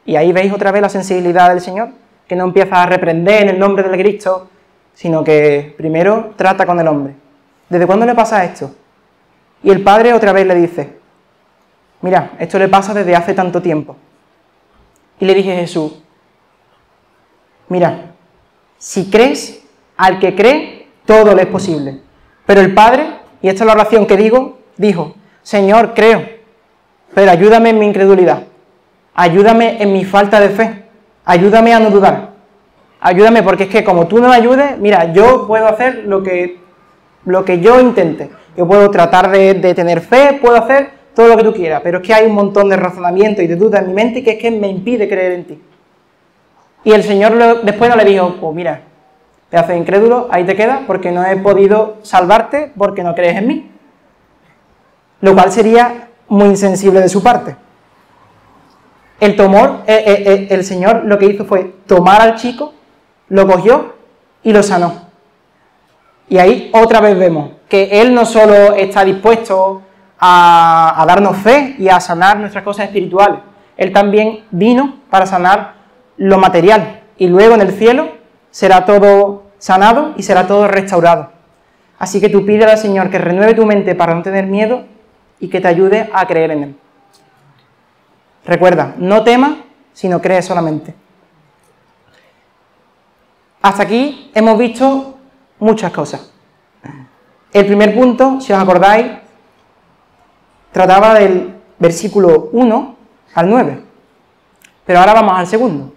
Y ahí veis otra vez la sensibilidad del Señor, que no empieza a reprender en el nombre del Cristo, sino que primero trata con el hombre. ¿Desde cuándo le pasa esto? Y el padre otra vez le dice, mira, esto le pasa desde hace tanto tiempo. Y le dije a Jesús, mira, si crees, al que cree, todo le es posible. Pero el padre, y esta es la oración que dijo, Señor, creo, pero ayúdame en mi incredulidad, ayúdame en mi falta de fe, ayúdame a no dudar, ayúdame porque es que como tú no me ayudes, mira, yo puedo hacer lo que yo intente, yo puedo tratar de tener fe, puedo hacer todo lo que tú quieras, pero es que hay un montón de razonamiento y de dudas en mi mente que es que me impide creer en ti. Y el Señor después no le dijo, pues mira, pedazo de incrédulo, ahí te quedas porque no he podido salvarte porque no crees en mí. Lo cual sería muy insensible de su parte. El Señor lo que hizo fue tomar al chico, lo cogió y lo sanó. Y ahí otra vez vemos que Él no solo está dispuesto a darnos fe y a sanar nuestras cosas espirituales, Él también vino para sanar lo material, y luego en el cielo será todo sanado y será todo restaurado. Así que tú pídele al Señor que renueve tu mente para no tener miedo y que te ayude a creer en Él. Recuerda, no temas, sino cree solamente. Hasta aquí hemos visto muchas cosas. El primer punto, si os acordáis, trataba del versículo 1 al 9. Pero ahora vamos al segundo,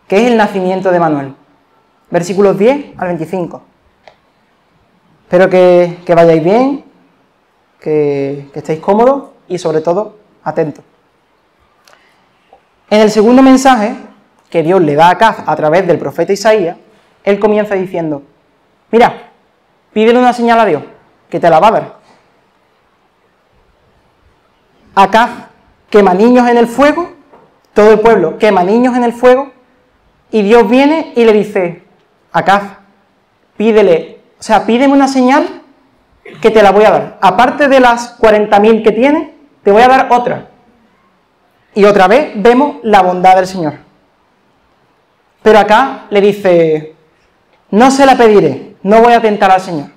que es el nacimiento de Manuel. Versículos 10 al 25. Espero que vayáis bien, que estéis cómodos y sobre todo atentos. En el segundo mensaje que Dios le da a Acaz a través del profeta Isaías, él comienza diciendo, mira, pídele una señal a Dios, que te la va a dar. Acaz quema niños en el fuego, todo el pueblo quema niños en el fuego, y Dios viene y le dice, Acaz, pídeme una señal que te la voy a dar. Aparte de las 40.000 que tiene, te voy a dar otra. Y otra vez vemos la bondad del Señor. Pero acá le dice, no se la pediré, no voy a tentar al Señor.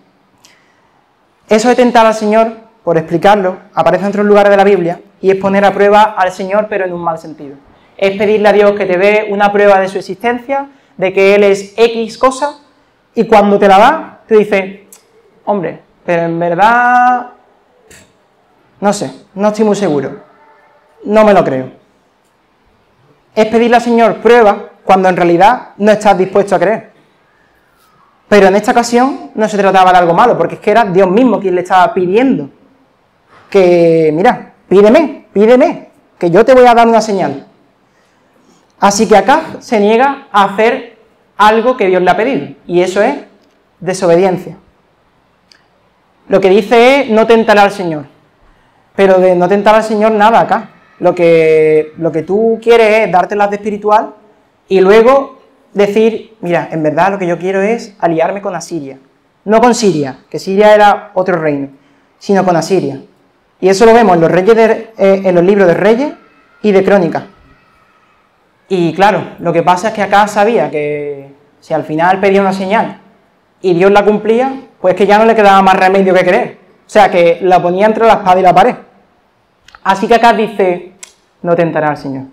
Eso de tentar al Señor, por explicarlo, aparece en otros lugares de la Biblia y es poner a prueba al Señor, pero en un mal sentido. Es pedirle a Dios que te dé una prueba de su existencia, de que Él es X cosa, y cuando te la da, te dice, hombre, pero en verdad, no sé, no estoy muy seguro, no me lo creo. Es pedirle al Señor prueba cuando en realidad no estás dispuesto a creer. Pero en esta ocasión no se trataba de algo malo, porque es que era Dios mismo quien le estaba pidiendo que, mira, pídeme, que yo te voy a dar una señal. Así que Acaz se niega a hacer algo que Dios le ha pedido, y eso es desobediencia. Lo que dice es no tentar al Señor, pero de no tentar al Señor nada acá. Lo que tú quieres es dártelas de espiritual y luego decir, mira, en verdad lo que yo quiero es aliarme con Asiria. No con Siria, que Siria era otro reino, sino con Asiria. Y eso lo vemos en los libros de Reyes y de Crónicas. Y claro, lo que pasa es que acá sabía que si al final pedía una señal y Dios la cumplía, pues que ya no le quedaba más remedio que creer. O sea, que la ponía entre la espada y la pared. Así que acá dice, no tentará al Señor.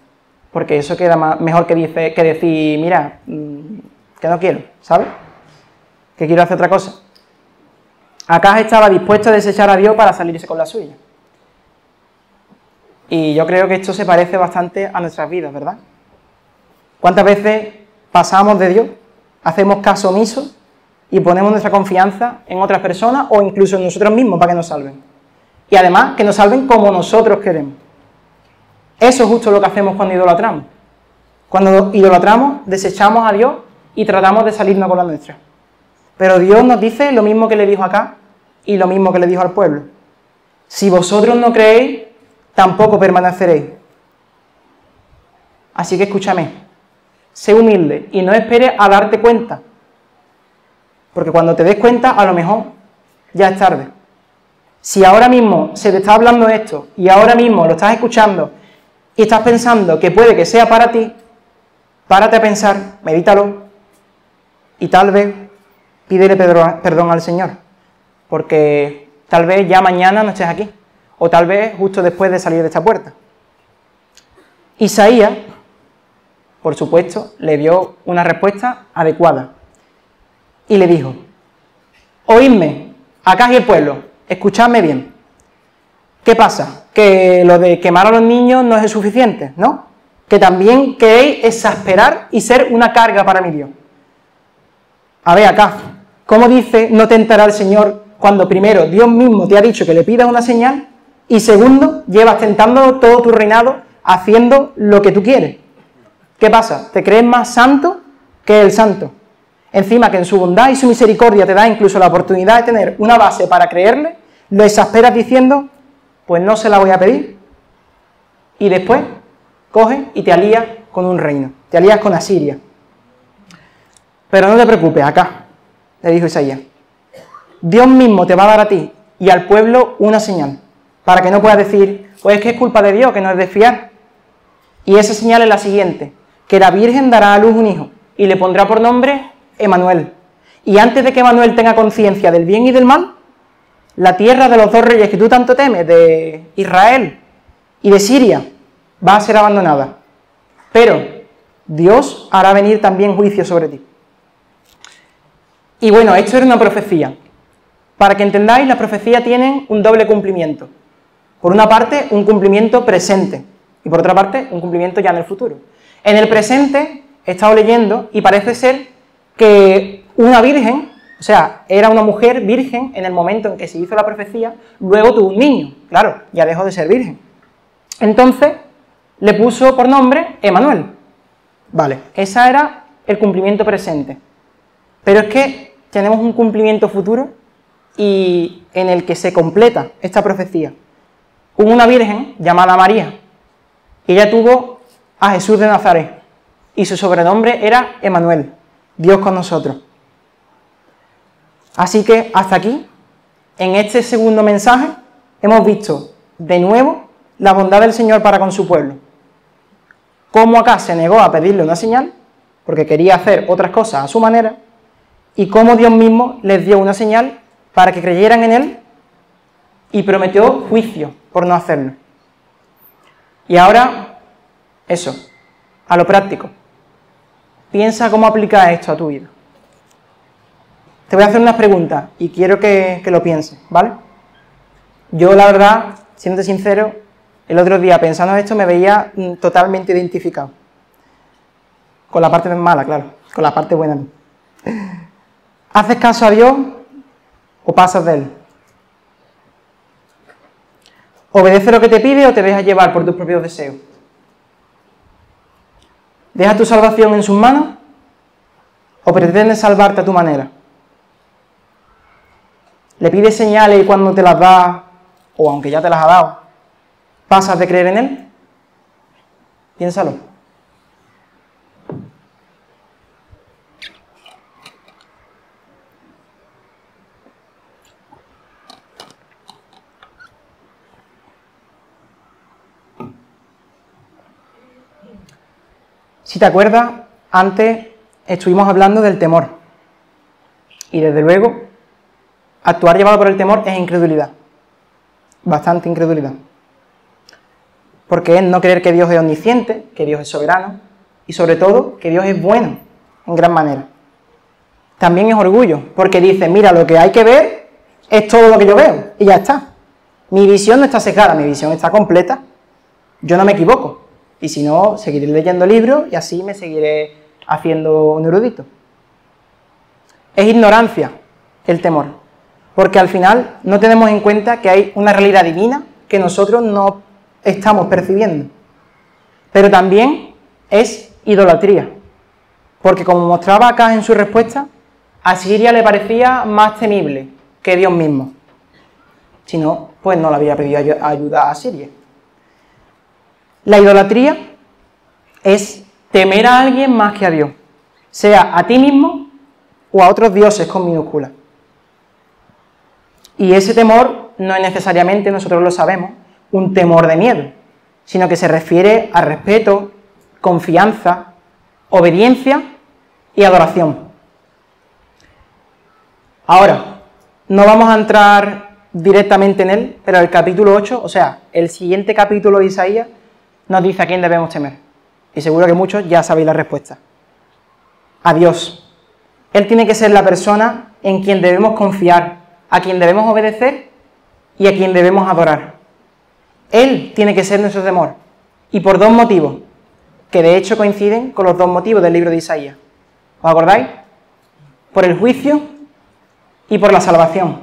Porque eso queda mejor que decir, mira, que no quiero, ¿sabes? Que quiero hacer otra cosa. Acá estaba dispuesto a desechar a Dios para salirse con la suya. Y yo creo que esto se parece bastante a nuestras vidas, ¿verdad? ¿Cuántas veces pasamos de Dios, hacemos caso omiso y ponemos nuestra confianza en otras personas o incluso en nosotros mismos para que nos salven? Y además, que nos salven como nosotros queremos. Eso es justo lo que hacemos cuando idolatramos. Cuando idolatramos, desechamos a Dios y tratamos de salirnos con la nuestra. Pero Dios nos dice lo mismo que le dijo acá y lo mismo que le dijo al pueblo. Si vosotros no creéis, tampoco permaneceréis. Así que escúchame, sé humilde y no esperes a darte cuenta. Porque cuando te des cuenta, a lo mejor ya es tarde. Si ahora mismo se te está hablando esto y ahora mismo lo estás escuchando y estás pensando que puede que sea para ti, párate a pensar, medítalo y tal vez pídele perdón al Señor, porque tal vez ya mañana no estés aquí, o tal vez justo después de salir de esta puerta. Isaías, por supuesto, le dio una respuesta adecuada y le dijo: oídme, Acaz y el pueblo, escuchadme bien. ¿Qué pasa? Que lo de quemar a los niños no es suficiente, ¿no? Que también queréis exasperar y ser una carga para mi Dios. A ver, Acaz, ¿cómo dice no tentará el Señor cuando primero Dios mismo te ha dicho que le pidas una señal y segundo llevas tentando todo tu reinado haciendo lo que tú quieres? ¿Qué pasa? ¿Te crees más santo que el santo? Encima que en su bondad y su misericordia te da incluso la oportunidad de tener una base para creerle, lo exasperas diciendo, pues no se la voy a pedir. Y después coges y te alías con un reino, te alías con Asiria. Pero no te preocupes, acá, le dijo Isaías. Dios mismo te va a dar a ti y al pueblo una señal, para que no puedas decir, pues es que es culpa de Dios, que no es de fiar. Y esa señal es la siguiente, que la Virgen dará a luz un hijo y le pondrá por nombre Emanuel. Y antes de que Emanuel tenga conciencia del bien y del mal, la tierra de los dos reyes que tú tanto temes, de Israel y de Siria, va a ser abandonada. Pero Dios hará venir también juicio sobre ti. Y bueno, esto era una profecía. Para que entendáis, las profecías tienen un doble cumplimiento. Por una parte, un cumplimiento presente, y por otra parte, un cumplimiento ya en el futuro. En el presente, he estado leyendo, y parece ser que una virgen, o sea, era una mujer virgen en el momento en que se hizo la profecía, luego tuvo un niño. Claro, ya dejó de ser virgen. Entonces, le puso por nombre Emanuel. Vale, ese era el cumplimiento presente. Pero es que tenemos un cumplimiento futuro y en el que se completa esta profecía. Hubo una virgen llamada María. Ella tuvo a Jesús de Nazaret y su sobrenombre era Emanuel, Dios con nosotros. Así que hasta aquí, en este segundo mensaje, hemos visto de nuevo la bondad del Señor para con su pueblo. Cómo Acaz se negó a pedirle una señal, porque quería hacer otras cosas a su manera, y cómo Dios mismo les dio una señal para que creyeran en Él y prometió juicio por no hacerlo. Y ahora, eso, a lo práctico. Piensa cómo aplicar esto a tu vida. Te voy a hacer unas preguntas y quiero que lo pienses, ¿vale? Yo, la verdad, siendo sincero, el otro día pensando en esto me veía totalmente identificado. Con la parte mala, claro, con la parte buena no. ¿Haces caso a Dios o pasas de Él? ¿Obedeces lo que te pide o te dejas llevar por tus propios deseos? ¿Dejas tu salvación en sus manos o pretendes salvarte a tu manera? ¿Le pides señales y cuando te las da, o aunque ya te las ha dado, pasas de creer en Él? Piénsalo. Si te acuerdas, antes estuvimos hablando del temor. Y desde luego, actuar llevado por el temor es incredulidad. Bastante incredulidad. Porque es no creer que Dios es omnisciente, que Dios es soberano, y sobre todo, que Dios es bueno, en gran manera. También es orgullo, porque dice, mira, lo que hay que ver es todo lo que yo veo, y ya está. Mi visión no está secada, mi visión está completa. yo no me equivoco. Y si no, seguiré leyendo libros y así me seguiré haciendo un erudito. Es ignorancia el temor, porque al final no tenemos en cuenta que hay una realidad divina que nosotros no estamos percibiendo. Pero también es idolatría, porque como mostraba acá en su respuesta, a Siria le parecía más temible que Dios mismo. Si no, pues no le había pedido ayuda a Siria. La idolatría es temer a alguien más que a Dios, sea a ti mismo o a otros dioses con minúsculas. Y ese temor no es necesariamente, nosotros lo sabemos, un temor de miedo, sino que se refiere a respeto, confianza, obediencia y adoración. Ahora, no vamos a entrar directamente en él, pero el capítulo 8, o sea, el siguiente capítulo de Isaías, nos dice a quién debemos temer. Y seguro que muchos ya sabéis la respuesta. A Dios. Él tiene que ser la persona en quien debemos confiar, a quien debemos obedecer y a quien debemos adorar. Él tiene que ser nuestro temor. Y por dos motivos, que de hecho coinciden con los dos motivos del libro de Isaías. ¿Os acordáis? Por el juicio y por la salvación.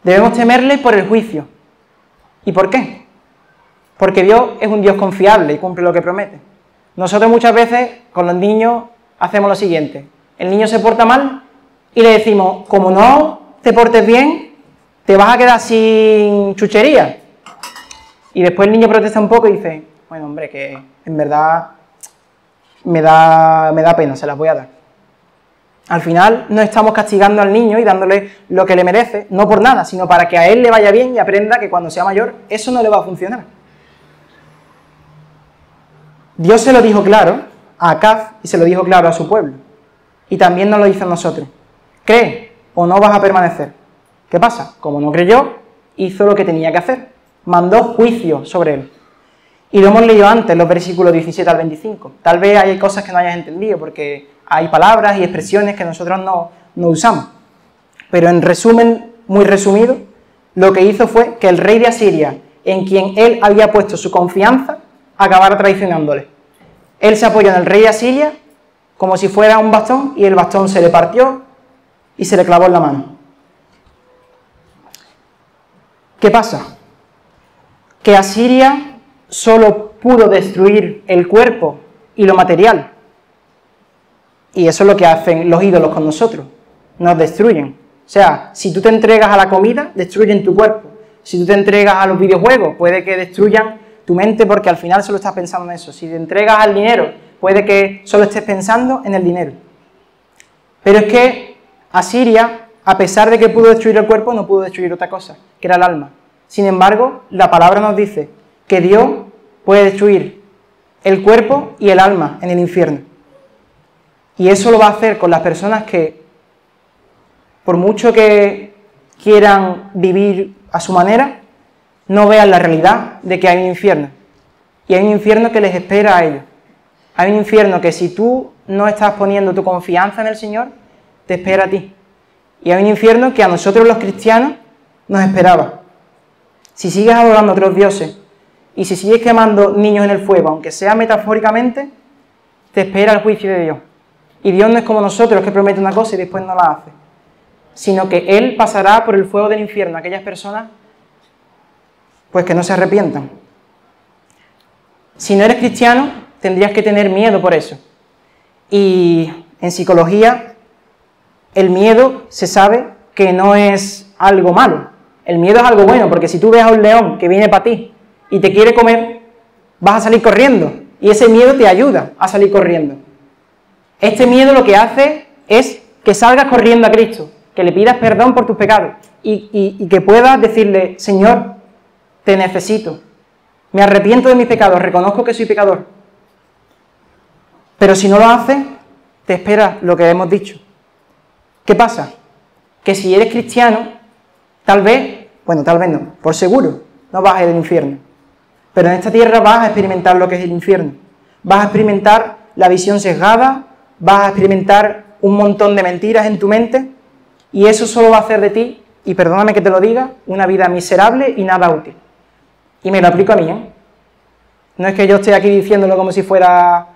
Debemos temerle por el juicio. ¿Y por qué? Porque Dios es un Dios confiable y cumple lo que promete. Nosotros muchas veces con los niños hacemos lo siguiente. El niño se porta mal y le decimos, como no te portes bien, te vas a quedar sin chuchería. Y después el niño protesta un poco y dice, bueno, hombre, que en verdad me da pena, se las voy a dar. Al final no estamos castigando al niño y dándole lo que le merece, no por nada, sino para que a él le vaya bien y aprenda que cuando sea mayor eso no le va a funcionar. Dios se lo dijo claro a Acaz y se lo dijo claro a su pueblo. Y también nos lo dice a nosotros. Cree o no vas a permanecer. ¿Qué pasa? Como no creyó, hizo lo que tenía que hacer. Mandó juicio sobre él. Y lo hemos leído antes, los versículos 17 al 25. Tal vez hay cosas que no hayas entendido, porque hay palabras y expresiones que nosotros no usamos. Pero en resumen, muy resumido, lo que hizo fue que el rey de Asiria, en quien él había puesto su confianza, acabara traicionándole. Él se apoyó en el rey de Asiria como si fuera un bastón y el bastón se le partió y se le clavó en la mano. ¿Qué pasa? Que Asiria solo pudo destruir el cuerpo y lo material. Y eso es lo que hacen los ídolos con nosotros, nos destruyen. O sea, si tú te entregas a la comida, destruyen tu cuerpo. Si tú te entregas a los videojuegos, puede que destruyan tu mente porque al final solo estás pensando en eso. Si te entregas al dinero, puede que solo estés pensando en el dinero. Pero es que Asiria, a pesar de que pudo destruir el cuerpo, no pudo destruir otra cosa, que era el alma. Sin embargo, la palabra nos dice que Dios puede destruir el cuerpo y el alma en el infierno. Y eso lo va a hacer con las personas que, por mucho que quieran vivir a su manera, no vean la realidad de que hay un infierno. Y hay un infierno que les espera a ellos. Hay un infierno que si tú no estás poniendo tu confianza en el Señor, te espera a ti. Y hay un infierno que a nosotros los cristianos nos esperaba. Si sigues adorando a otros dioses y si sigues quemando niños en el fuego, aunque sea metafóricamente, te espera el juicio de Dios. Y Dios no es como nosotros que promete una cosa y después no la hace, sino que Él pasará por el fuego del infierno a aquellas personas pues que no se arrepientan. Si no eres cristiano, tendrías que tener miedo por eso. Y en psicología, el miedo se sabe que no es algo malo. El miedo es algo bueno, porque si tú ves a un león que viene para ti y te quiere comer, vas a salir corriendo. Y ese miedo te ayuda a salir corriendo. Este miedo lo que hace es que salgas corriendo a Cristo, que le pidas perdón por tus pecados y que puedas decirle, Señor, te necesito, me arrepiento de mis pecados, reconozco que soy pecador. Pero si no lo haces, te espera lo que hemos dicho. ¿Qué pasa? Que si eres cristiano, tal vez no, por seguro, no vas a ir al infierno. Pero en esta tierra vas a experimentar lo que es el infierno. Vas a experimentar la visión sesgada, vas a experimentar un montón de mentiras en tu mente y eso solo va a hacer de ti, y perdóname que te lo diga, una vida miserable y nada útil. Y me lo aplico a mí, ¿eh? No es que yo esté aquí diciéndolo como si fuera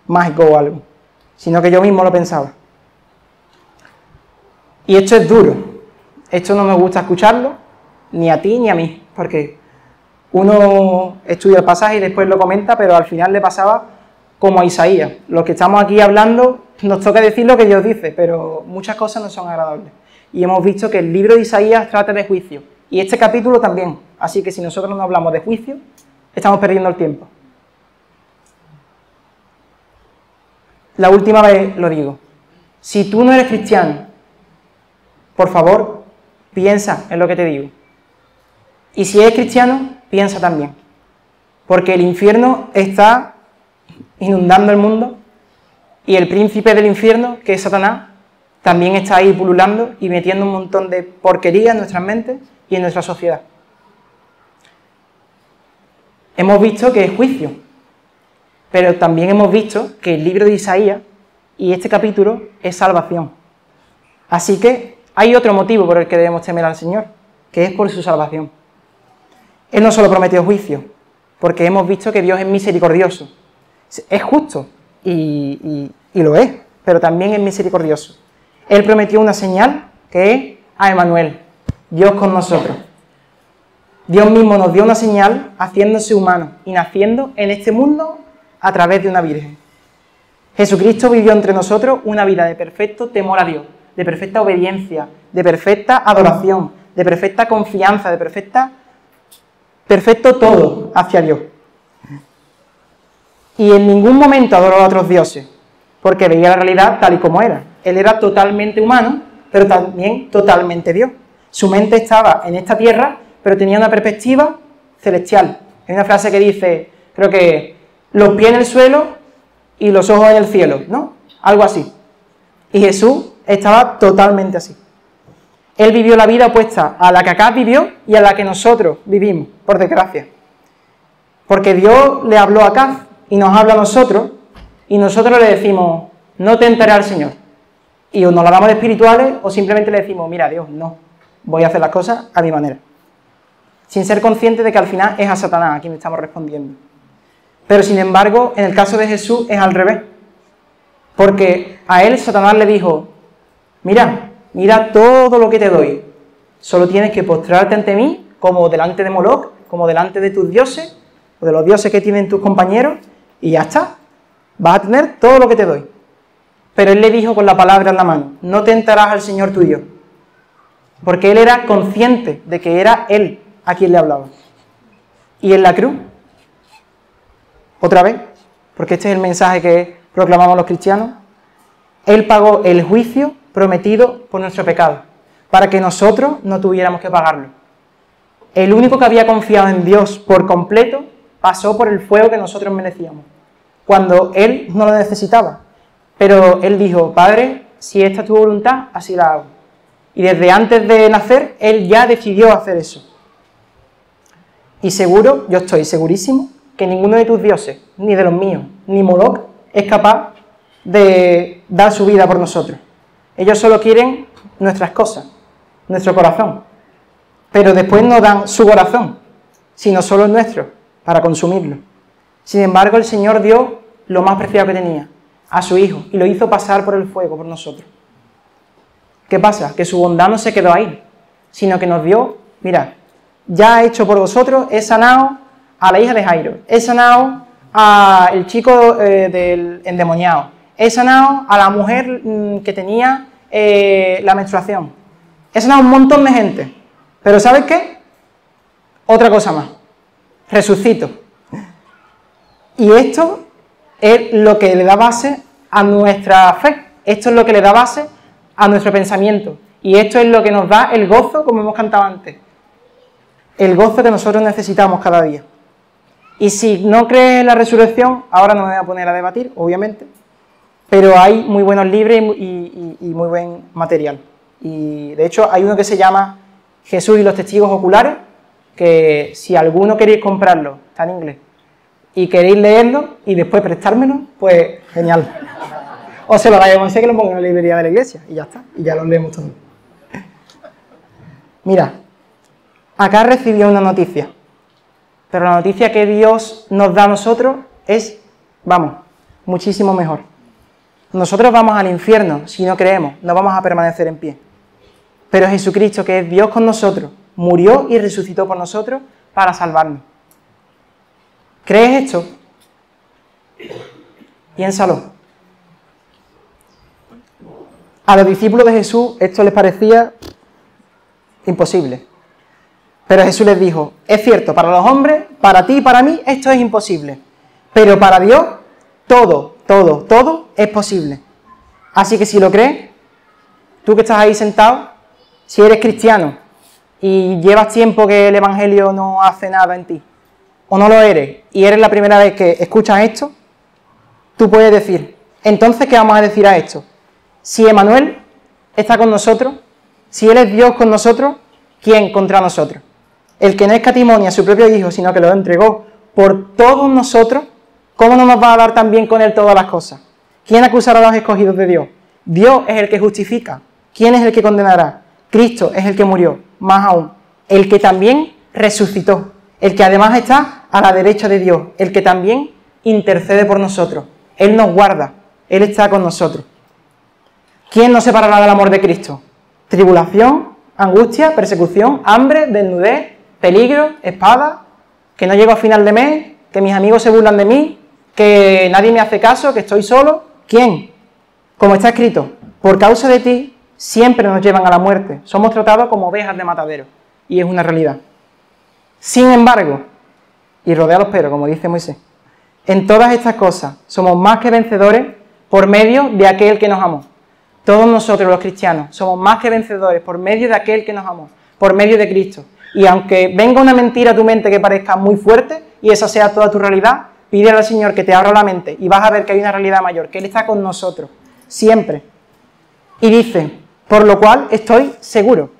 mágico o algo, sino que yo mismo lo pensaba. Y esto es duro. Esto no me gusta escucharlo, ni a ti ni a mí, porque uno estudia el pasaje y después lo comenta, pero al final le pasaba como a Isaías. Los que estamos aquí hablando, nos toca decir lo que Dios dice, pero muchas cosas no son agradables. Y hemos visto que el libro de Isaías trata de juicio, y este capítulo también. Así que si nosotros no hablamos de juicio, estamos perdiendo el tiempo. La última vez lo digo. Si tú no eres cristiano, por favor, piensa en lo que te digo. Y si eres cristiano, piensa también. Porque el infierno está inundando el mundo y el príncipe del infierno, que es Satanás, también está ahí pululando y metiendo un montón de porquería en nuestras mentes y en nuestra sociedad. Hemos visto que es juicio, pero también hemos visto que el libro de Isaías y este capítulo es salvación. Así que hay otro motivo por el que debemos temer al Señor, que es por su salvación. Él no solo prometió juicio, porque hemos visto que Dios es misericordioso. Es justo, y lo es, pero también es misericordioso. Él prometió una señal, que es a Emmanuel, Dios con nosotros. Dios mismo nos dio una señal haciéndose humano y naciendo en este mundo a través de una virgen. Jesucristo vivió entre nosotros una vida de perfecto temor a Dios, de perfecta obediencia, de perfecta adoración, de perfecta confianza, de perfecto todo hacia Dios. Y en ningún momento adoró a otros dioses, porque veía la realidad tal y como era. Él era totalmente humano, pero también totalmente Dios. Su mente estaba en esta tierra, pero tenía una perspectiva celestial. Hay una frase que dice, creo que, los pies en el suelo y los ojos en el cielo, ¿no? Algo así. Y Jesús estaba totalmente así. Él vivió la vida opuesta a la que Acaz vivió y a la que nosotros vivimos, por desgracia. Porque Dios le habló a Acaz y nos habla a nosotros, y nosotros le decimos, no tentaré al Señor. Y o nos la damos de espirituales o simplemente le decimos, mira Dios, no, voy a hacer las cosas a mi manera. Sin ser conscientes de que al final es a Satanás a quien estamos respondiendo. Pero sin embargo, en el caso de Jesús es al revés. Porque a él Satanás le dijo, mira todo lo que te doy. Solo tienes que postrarte ante mí, como delante de Moloch, como delante de tus dioses, o de los dioses que tienen tus compañeros, y ya está. Vas a tener todo lo que te doy. Pero él le dijo con la palabra en la mano, no tentarás al Señor tu Dios. Porque él era consciente de que era él a quien le hablaba. Y en la cruz, otra vez, porque este es el mensaje que proclamamos los cristianos, él pagó el juicio prometido por nuestro pecado, para que nosotros no tuviéramos que pagarlo. El único que había confiado en Dios por completo pasó por el fuego que nosotros merecíamos, cuando él no lo necesitaba. Pero él dijo, Padre, si esta es tu voluntad, así la hago. Y desde antes de nacer, él ya decidió hacer eso. Y seguro, yo estoy segurísimo, que ninguno de tus dioses, ni de los míos, ni Moloch, es capaz de dar su vida por nosotros. Ellos solo quieren nuestras cosas, nuestro corazón. Pero después no dan su corazón, sino solo el nuestro, para consumirlo. Sin embargo, el Señor dio lo más preciado que tenía, a su Hijo, y lo hizo pasar por el fuego por nosotros. ¿Qué pasa? Que su bondad no se quedó ahí, sino que nos dio, mirad, ya he hecho por vosotros, he sanado a la hija de Jairo, he sanado al chico del endemoniado, he sanado a la mujer que tenía la menstruación, he sanado a un montón de gente, pero ¿sabes qué? Otra cosa más, resucito. Y esto es lo que le da base a nuestra fe, esto es lo que le da base a nuestro pensamiento, y esto es lo que nos da el gozo, como hemos cantado antes, el gozo que nosotros necesitamos cada día. Y si no crees en la resurrección, ahora no me voy a poner a debatir, obviamente, pero hay muy buenos libros y muy buen material. Y de hecho hay uno que se llama Jesús y los testigos oculares, que si alguno queréis comprarlo, está en inglés, y queréis leerlo y después prestármelo, pues genial. O se lo dais a que lo ponga en la librería de la iglesia, y ya está, y ya lo leemos todos. Mira, acá recibió una noticia. Pero la noticia que Dios nos da a nosotros es, vamos, muchísimo mejor. Nosotros vamos al infierno si no creemos, no vamos a permanecer en pie. Pero Jesucristo, que es Dios con nosotros, murió y resucitó por nosotros para salvarnos. ¿Crees esto? Piénsalo. A los discípulos de Jesús esto les parecía imposible. Pero Jesús les dijo, es cierto, para los hombres, para ti y para mí, esto es imposible. Pero para Dios, todo es posible. Así que si lo crees, tú que estás ahí sentado, si eres cristiano y llevas tiempo que el Evangelio no hace nada en ti, o no lo eres, y eres la primera vez que escuchas esto, tú puedes decir, entonces, ¿qué vamos a decir a esto? Si Emmanuel está con nosotros, si Él es Dios con nosotros, ¿quién contra nosotros? El que no escatimó a su propio Hijo, sino que lo entregó por todos nosotros, ¿cómo no nos va a dar también con Él todas las cosas? ¿Quién acusará a los escogidos de Dios? Dios es el que justifica. ¿Quién es el que condenará? Cristo es el que murió, más aún, el que también resucitó, el que además está a la derecha de Dios, el que también intercede por nosotros. Él nos guarda, Él está con nosotros. ¿Quién nos separará del amor de Cristo? Tribulación, angustia, persecución, hambre, desnudez, peligro, espada, que no llego a final de mes, que mis amigos se burlan de mí, que nadie me hace caso, que estoy solo. ¿Quién? Como está escrito, por causa de ti siempre nos llevan a la muerte. Somos tratados como ovejas de matadero. Y es una realidad. Sin embargo, y rodea los peros, como dice Moisés, en todas estas cosas somos más que vencedores por medio de aquel que nos amó. Todos nosotros los cristianos somos más que vencedores por medio de aquel que nos amó, por medio de Cristo. Y aunque venga una mentira a tu mente que parezca muy fuerte y esa sea toda tu realidad, pídele al Señor que te abra la mente y vas a ver que hay una realidad mayor, que Él está con nosotros, siempre. Y dice, por lo cual estoy seguro,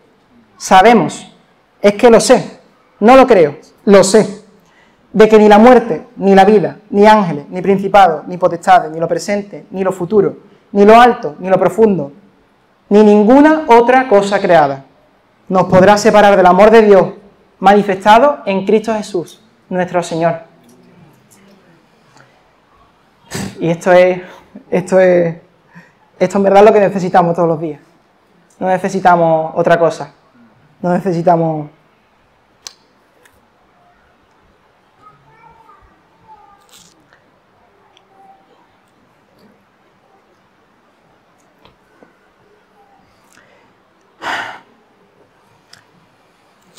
sabemos, es que lo sé, no lo creo, lo sé, de que ni la muerte, ni la vida, ni ángeles, ni principados, ni potestades, ni lo presente, ni lo futuro, ni lo alto, ni lo profundo, ni ninguna otra cosa creada nos podrá separar del amor de Dios manifestado en Cristo Jesús, nuestro Señor. Y esto es en verdad lo que necesitamos todos los días. No necesitamos otra cosa. No necesitamos...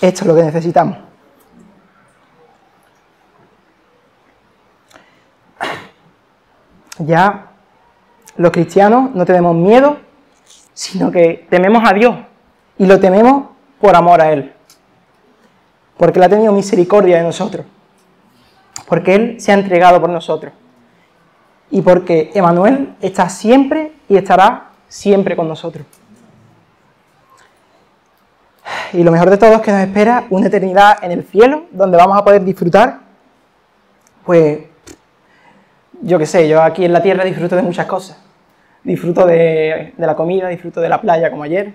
Esto es lo que necesitamos. Ya los cristianos no tenemos miedo, sino que tememos a Dios. Y lo tememos por amor a Él. Porque Él ha tenido misericordia de nosotros. Porque Él se ha entregado por nosotros. Y porque Emmanuel está siempre y estará siempre con nosotros. Y lo mejor de todo es que nos espera una eternidad en el cielo, donde vamos a poder disfrutar, pues, yo qué sé, yo aquí en la tierra disfruto de muchas cosas. Disfruto de la comida, disfruto de la playa como ayer,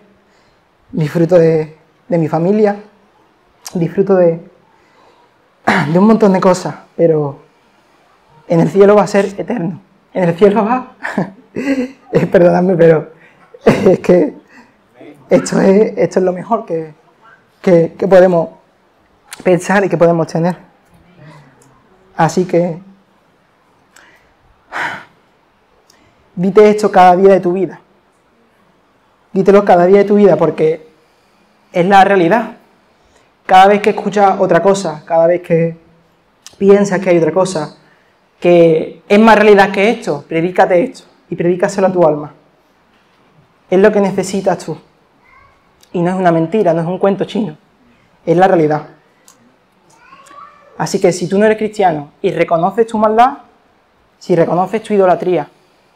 disfruto de mi familia, disfruto de un montón de cosas, pero en el cielo va a ser eterno. En el cielo va... perdonadme, pero es que esto es lo mejor que podemos pensar y que podemos tener. Así que dite esto cada día de tu vida. Dítelo cada día de tu vida porque es la realidad. Cada vez que escuchas otra cosa, cada vez que piensas que hay otra cosa, que es más realidad que esto, predícate esto y predícaselo a tu alma. Es lo que necesitas tú. Y no es una mentira, no es un cuento chino, es la realidad. Así que si tú no eres cristiano y reconoces tu maldad, si reconoces tu idolatría,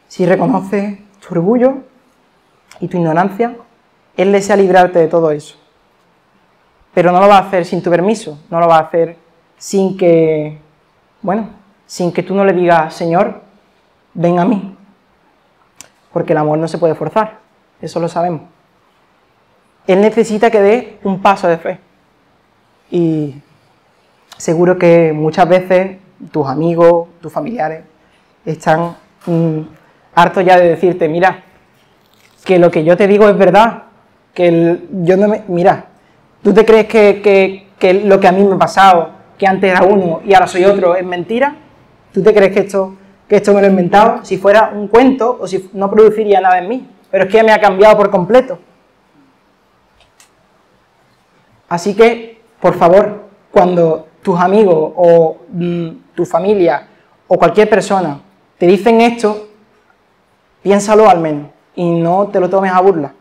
si reconoces tu orgullo y tu ignorancia, Él desea librarte de todo eso. Pero no lo va a hacer sin tu permiso, no lo va a hacer sin que tú no le digas, Señor, ven a mí. Porque el amor no se puede forzar, eso lo sabemos. Él necesita que dé un paso de fe. Y seguro que muchas veces tus amigos, tus familiares, están hartos ya de decirte, mira, que lo que yo te digo es verdad, mira, ¿tú te crees que lo que a mí me ha pasado, que antes era uno y ahora soy otro, es mentira? ¿Tú te crees que esto me lo he inventado? Si fuera un cuento o si no produciría nada en mí, pero es que me ha cambiado por completo. Así que, por favor, cuando tus amigos o tu familia o cualquier persona te dicen esto, piénsalo al menos y no te lo tomes a burla.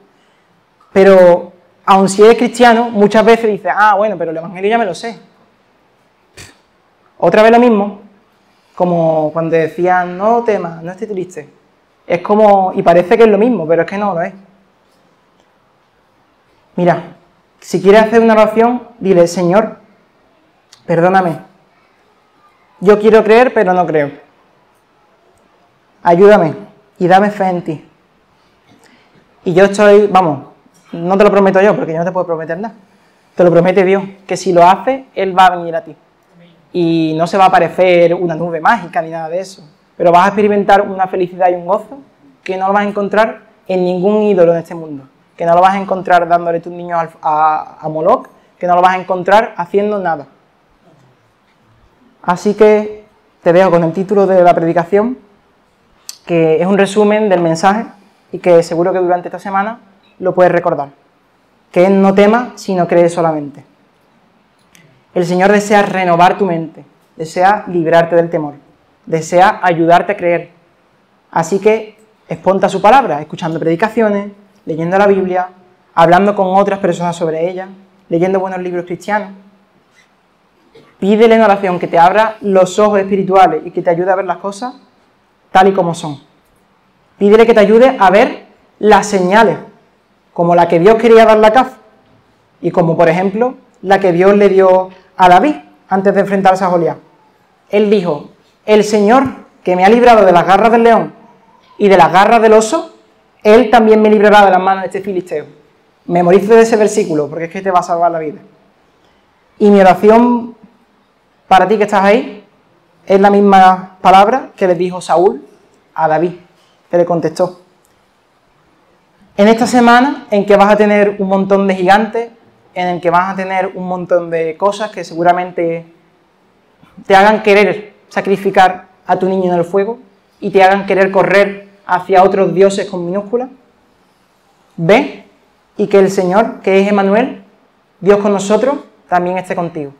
Pero, aun si eres cristiano, muchas veces dices, ah, bueno, pero el evangelio ya me lo sé. Otra vez lo mismo, como cuando decían, no temas, no estés triste. Es como, y parece que es lo mismo, pero es que no lo es. Mira, si quieres hacer una oración, dile, Señor, perdóname. Yo quiero creer, pero no creo. Ayúdame y dame fe en ti. Y yo estoy, vamos, no te lo prometo yo, porque yo no te puedo prometer nada. Te lo promete Dios, que si lo hace, Él va a venir a ti. Y no se va a aparecer una nube mágica ni nada de eso. Pero vas a experimentar una felicidad y un gozo que no lo vas a encontrar en ningún ídolo en este mundo. Que no lo vas a encontrar dándole tus niños a Moloch, que no lo vas a encontrar haciendo nada. Así que te dejo con el título de la predicación, que es un resumen del mensaje y que seguro que durante esta semana lo puedes recordar. Que es no temas, sino cree solamente. El Señor desea renovar tu mente, desea librarte del temor, desea ayudarte a creer. Así que exponte a su palabra, escuchando predicaciones, leyendo la Biblia, hablando con otras personas sobre ella, leyendo buenos libros cristianos. Pídele en oración que te abra los ojos espirituales y que te ayude a ver las cosas tal y como son. Pídele que te ayude a ver las señales, como la que Dios quería darle a Acaz, y como por ejemplo la que Dios le dio a David antes de enfrentarse a Goliat. Él dijo, el Señor que me ha librado de las garras del león y de las garras del oso, Él también me librará de las manos de este filisteo. Memoriza de ese versículo, porque es que te va a salvar la vida. Y mi oración para ti que estás ahí es la misma palabra que le dijo Saúl a David, que le contestó. En esta semana en que vas a tener un montón de gigantes, en el que vas a tener un montón de cosas que seguramente te hagan querer sacrificar a tu niño en el fuego y te hagan querer correr hacia otros dioses con minúsculas, ve y que el Señor, que es Emmanuel, Dios con nosotros, también esté contigo.